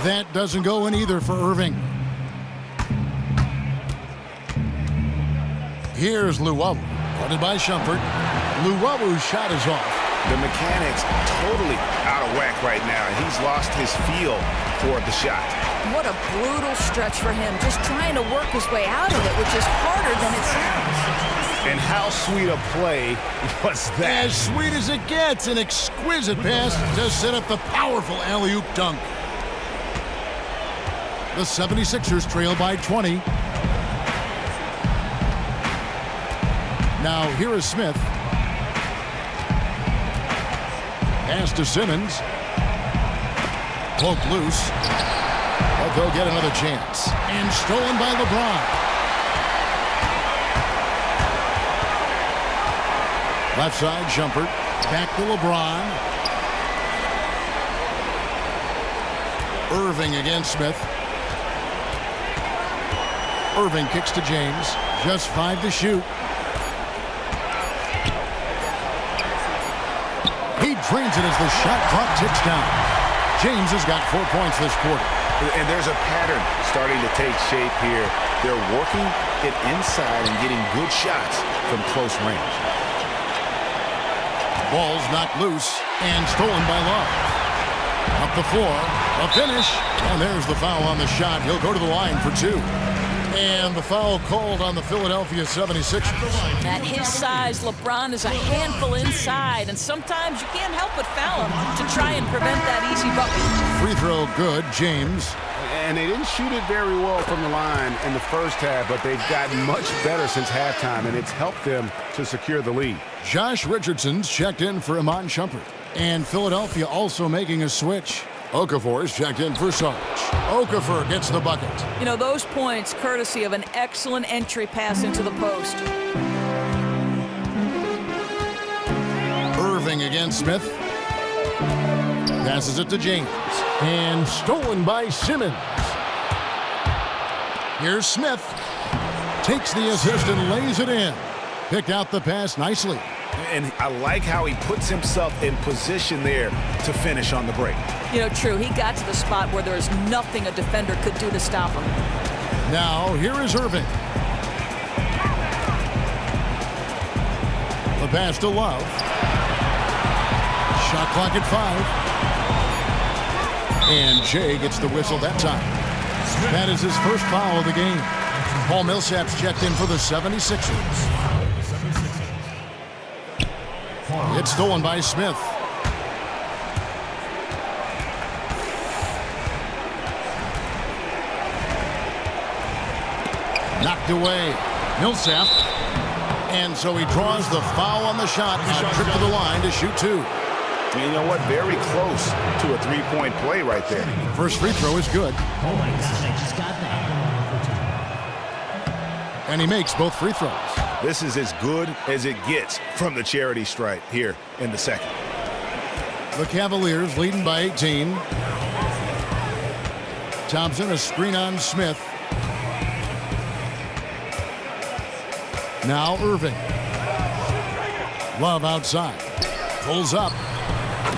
That doesn't go in either for Irving. Here's Luwawu. Guarded by Shumpert. Luwawu's shot is off. The mechanics totally out of whack right now. He's lost his feel for the shot. What a brutal stretch for him, just trying to work his way out of it, which is harder than it sounds. And how sweet a play was that? As sweet as it gets, an exquisite pass to set up the powerful alley-oop dunk. The 76ers trail by 20. Now here is Smith. Pass to Simmons. Poked loose. But they'll get another chance. And stolen by LeBron. Left side, Shumpert. Back to LeBron. Irving against Smith. Irving kicks to James. Just 5 to shoot. He drains it as the shot clock ticks down. James has got 4 points this quarter. And there's a pattern starting to take shape here. They're working it inside and getting good shots from close range. Ball's knocked loose and stolen by Love. Up the floor, a finish, and there's the foul on the shot. He'll go to the line for 2. And the foul called on the Philadelphia 76ers. At his size, LeBron is a handful inside, and sometimes you can't help but foul him to try and prevent that easy bucket. Free throw good, James. And they didn't shoot it very well from the line in the first half, but they've gotten much better since halftime, and it's helped them to secure the lead. Josh Richardson's checked in for Iman Shumpert. And Philadelphia also making a switch. Okafor's checked in for Sarge. Okafor gets the bucket. You know, those points courtesy of an excellent entry pass into the post. Irving against Smith. Passes it to James. And stolen by Simmons. Here's Smith. Takes the assist and lays it in. Picked out the pass nicely. And I like how he puts himself in position there to finish on the break. You know, true, he got to the spot where there is nothing a defender could do to stop him. Now, here is Irving. The pass to Love. Shot clock at 5. And Jay gets the whistle that time. That is his first foul of the game. Paul Millsap's checked in for the 76ers. It's stolen by Smith. Knocked away. Millsap. And so he draws the foul on the shot. A trip to the line to shoot 2. And you know what? Very close to a three-point play right there. First free throw is good. And he makes both free throws. This is as good as it gets from the charity stripe here in the second. The Cavaliers leading by 18. Thompson, a screen on Smith. Now Irving. Love outside. Pulls up.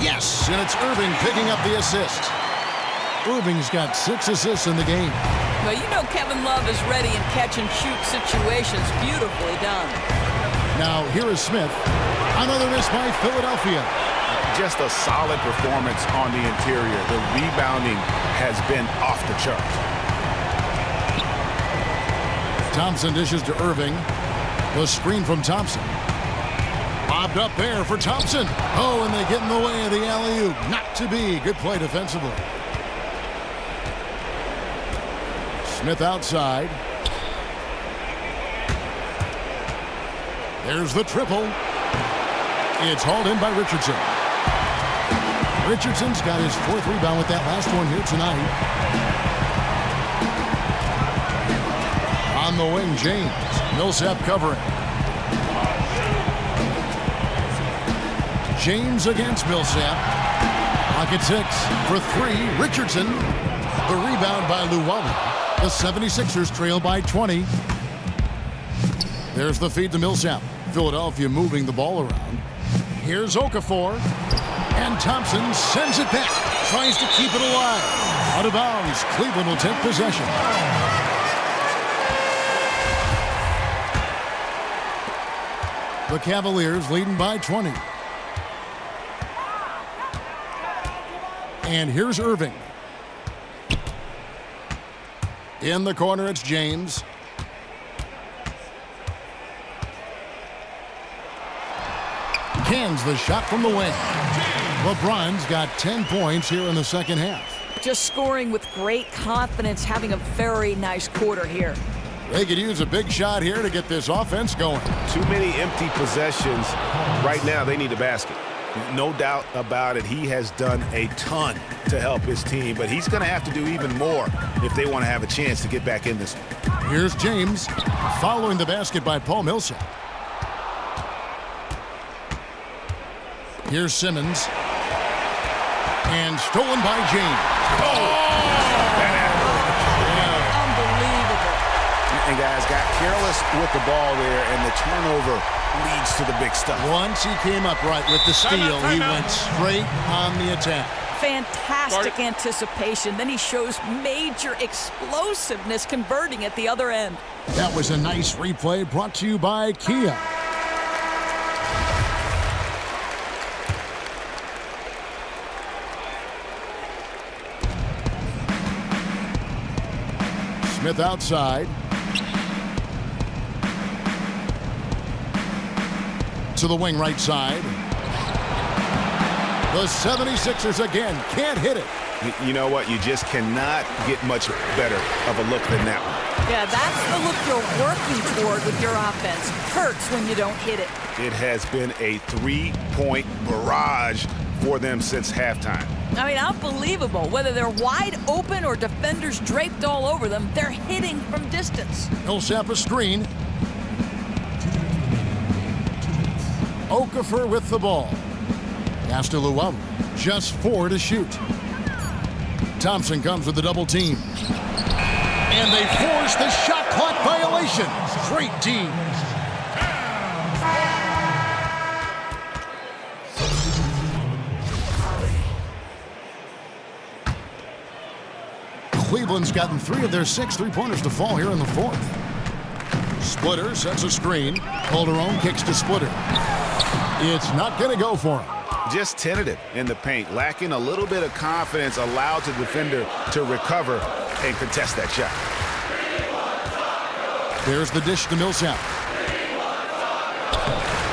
Yes, and it's Irving picking up the assist. Irving's got 6 assists in the game. Well, you know Kevin Love is ready in catch-and-shoot situations. Beautifully done. Now, here is Smith. Another miss by Philadelphia. Just a solid performance on the interior. The rebounding has been off the charts. Thompson dishes to Irving. The screen from Thompson. Bobbed up there for Thompson. Oh, and they get in the way of the alley-oop. Not to be. Good play defensively. Smith outside. There's the triple. It's hauled in by Richardson. Richardson's got his 4th rebound with that last one here tonight. On the wing, James. Millsap covering. James against Millsap. Pocket 6 for 3. Richardson. The rebound by Luwawu. The 76ers trail by 20. There's the feed to Millsap. Philadelphia moving the ball around. Here's Okafor. And Thompson sends it back. Tries to keep it alive. Out of bounds. Cleveland will take possession. The Cavaliers leading by 20. And here's Irving. In the corner, it's James. Cans the shot from the wing. LeBron's got 10 points here in the second half. Just scoring with great confidence, having a very nice quarter here. They could use a big shot here to get this offense going. Too many empty possessions. Right now, they need a basket. No doubt about it. He has done a ton to help his team, but he's going to have to do even more if they want to have a chance to get back in this one. Here's James following the basket by Paul Millsap. Here's Simmons. And stolen by James. Unbelievable. And guys got careless with the ball there, and the turnover leads to the big stuff. Once he came up right with the steal, he went straight on the attack. Fantastic anticipation. Then he shows major explosiveness converting at the other end. That was a nice replay brought to you by Kia. Smith outside. To the wing right side. The 76ers again can't hit it. You know what? You just cannot get much better of a look than that one. Yeah, that's the look you're working toward with your offense. Hurts when you don't hit it. It has been a 3-point barrage for them since halftime. I mean, unbelievable. Whether they're wide open or defenders draped all over them, they're hitting from distance. Millsap a screen. Okafor with the ball. Pass to Luwawu. Just 4 to shoot. Thompson comes with the double team. And they force the shot clock violation. Straight D. Cleveland's gotten 3 of their 6 3-pointers to fall here in the 4th. Splitter sets a screen. Calderon kicks to Splitter. It's not going to go for him. Just tentative in the paint, lacking a little bit of confidence, allowed the defender to recover and contest that shot. There's the dish to Millsap.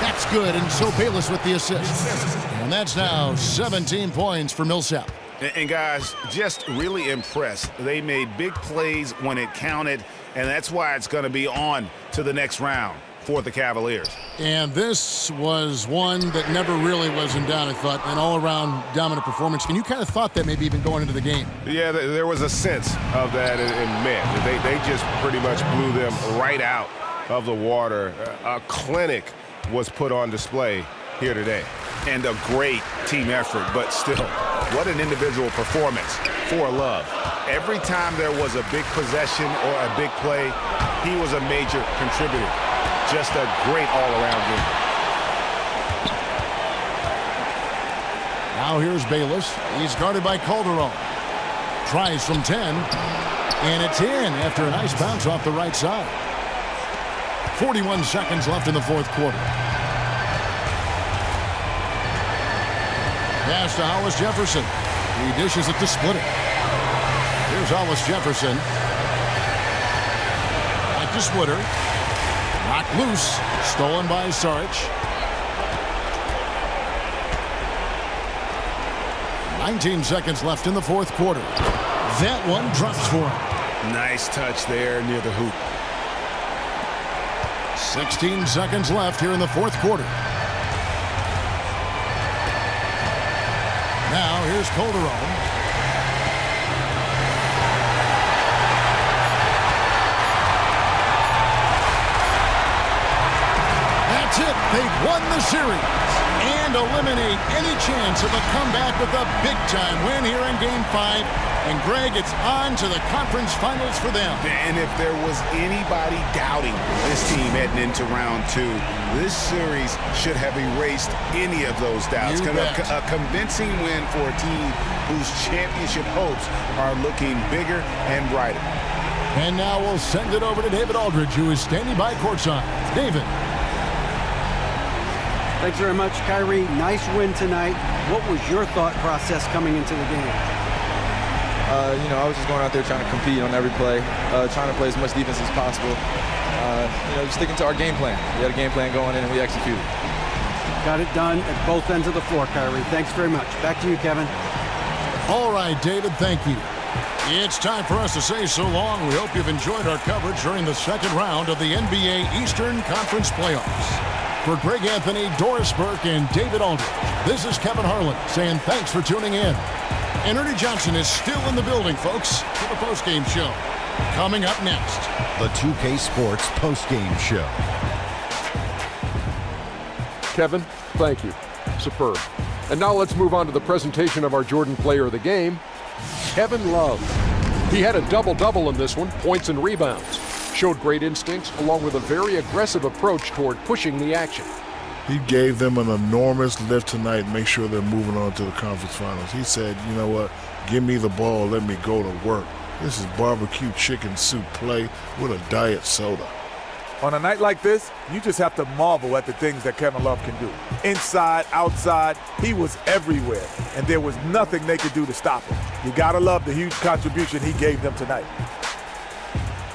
That's good, and so Bayless with the assist. And that's now 17 points for Millsap. And guys, just really impressed. They made big plays when it counted, and that's why it's going to be on to the next round for the Cavaliers. And this was one that never really was in doubt, I thought, an all-around dominant performance. And you kind of thought that maybe even going into the game. Yeah, there was a sense of that in men. They just pretty much blew them right out of the water. A clinic was put on display here today. And a great team effort, but still, what an individual performance for Love. Every time there was a big possession or a big play, he was a major contributor. Just a great all-around game. Now here's Bayless. He's guarded by Calderon. Tries from 10. And it's in after a nice bounce off the right side. 41 seconds left in the fourth quarter. Pass to Hollis Jefferson. He dishes it to Splitter. Here's Hollis Jefferson. Back to Splitter. Knocked loose. Stolen by Sarge. 19 seconds left in the fourth quarter. That one drops for him. Nice touch there near the hoop. 16 seconds left here in the fourth quarter. Now here's Calderon. That's it. They've won the series and eliminate any chance of a comeback with a big-time win here in Game 5. And, Greg, it's on to the conference finals for them. And if there was anybody doubting this team heading into round 2, this series should have erased any of those doubts. A convincing win for a team whose championship hopes are looking bigger and brighter. And now we'll send it over to David Aldridge, who is standing by courtside. David. Thanks very much, Kyrie. Nice win tonight. What was your thought process coming into the game? I was just going out there trying to compete on every play, trying to play as much defense as possible. Sticking to our game plan. We had a game plan going in and we executed. Got it done at both ends of the floor, Kyrie. Thanks very much. Back to you, Kevin. All right, David, thank you. It's time for us to say so long. We hope you've enjoyed our coverage during the second round of the NBA Eastern Conference Playoffs. For Greg Anthony, Doris Burke, and David Aldridge, this is Kevin Harlan saying thanks for tuning in. And Ernie Johnson is still in the building, folks, for the postgame show. Coming up next, the 2K Sports postgame show. Kevin, thank you. Superb. And now let's move on to the presentation of our Jordan Player of the Game, Kevin Love. He had a double-double in this one, points and rebounds. Showed great instincts along with a very aggressive approach toward pushing the action. He gave them an enormous lift tonight and make sure they're moving on to the conference finals. He said, you know what, give me the ball, let me go to work. This is barbecue chicken soup play with a diet soda. On a night like this, you just have to marvel at the things that Kevin Love can do. Inside, outside, he was everywhere, and there was nothing they could do to stop him. You gotta love the huge contribution he gave them tonight.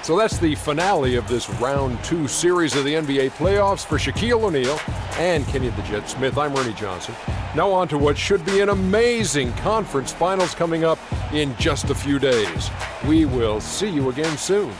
So that's the finale of this round 2 series of the NBA playoffs for Shaquille O'Neal and Kenny the Jet Smith. I'm Ernie Johnson. Now on to what should be an amazing conference finals coming up in just a few days. We will see you again soon.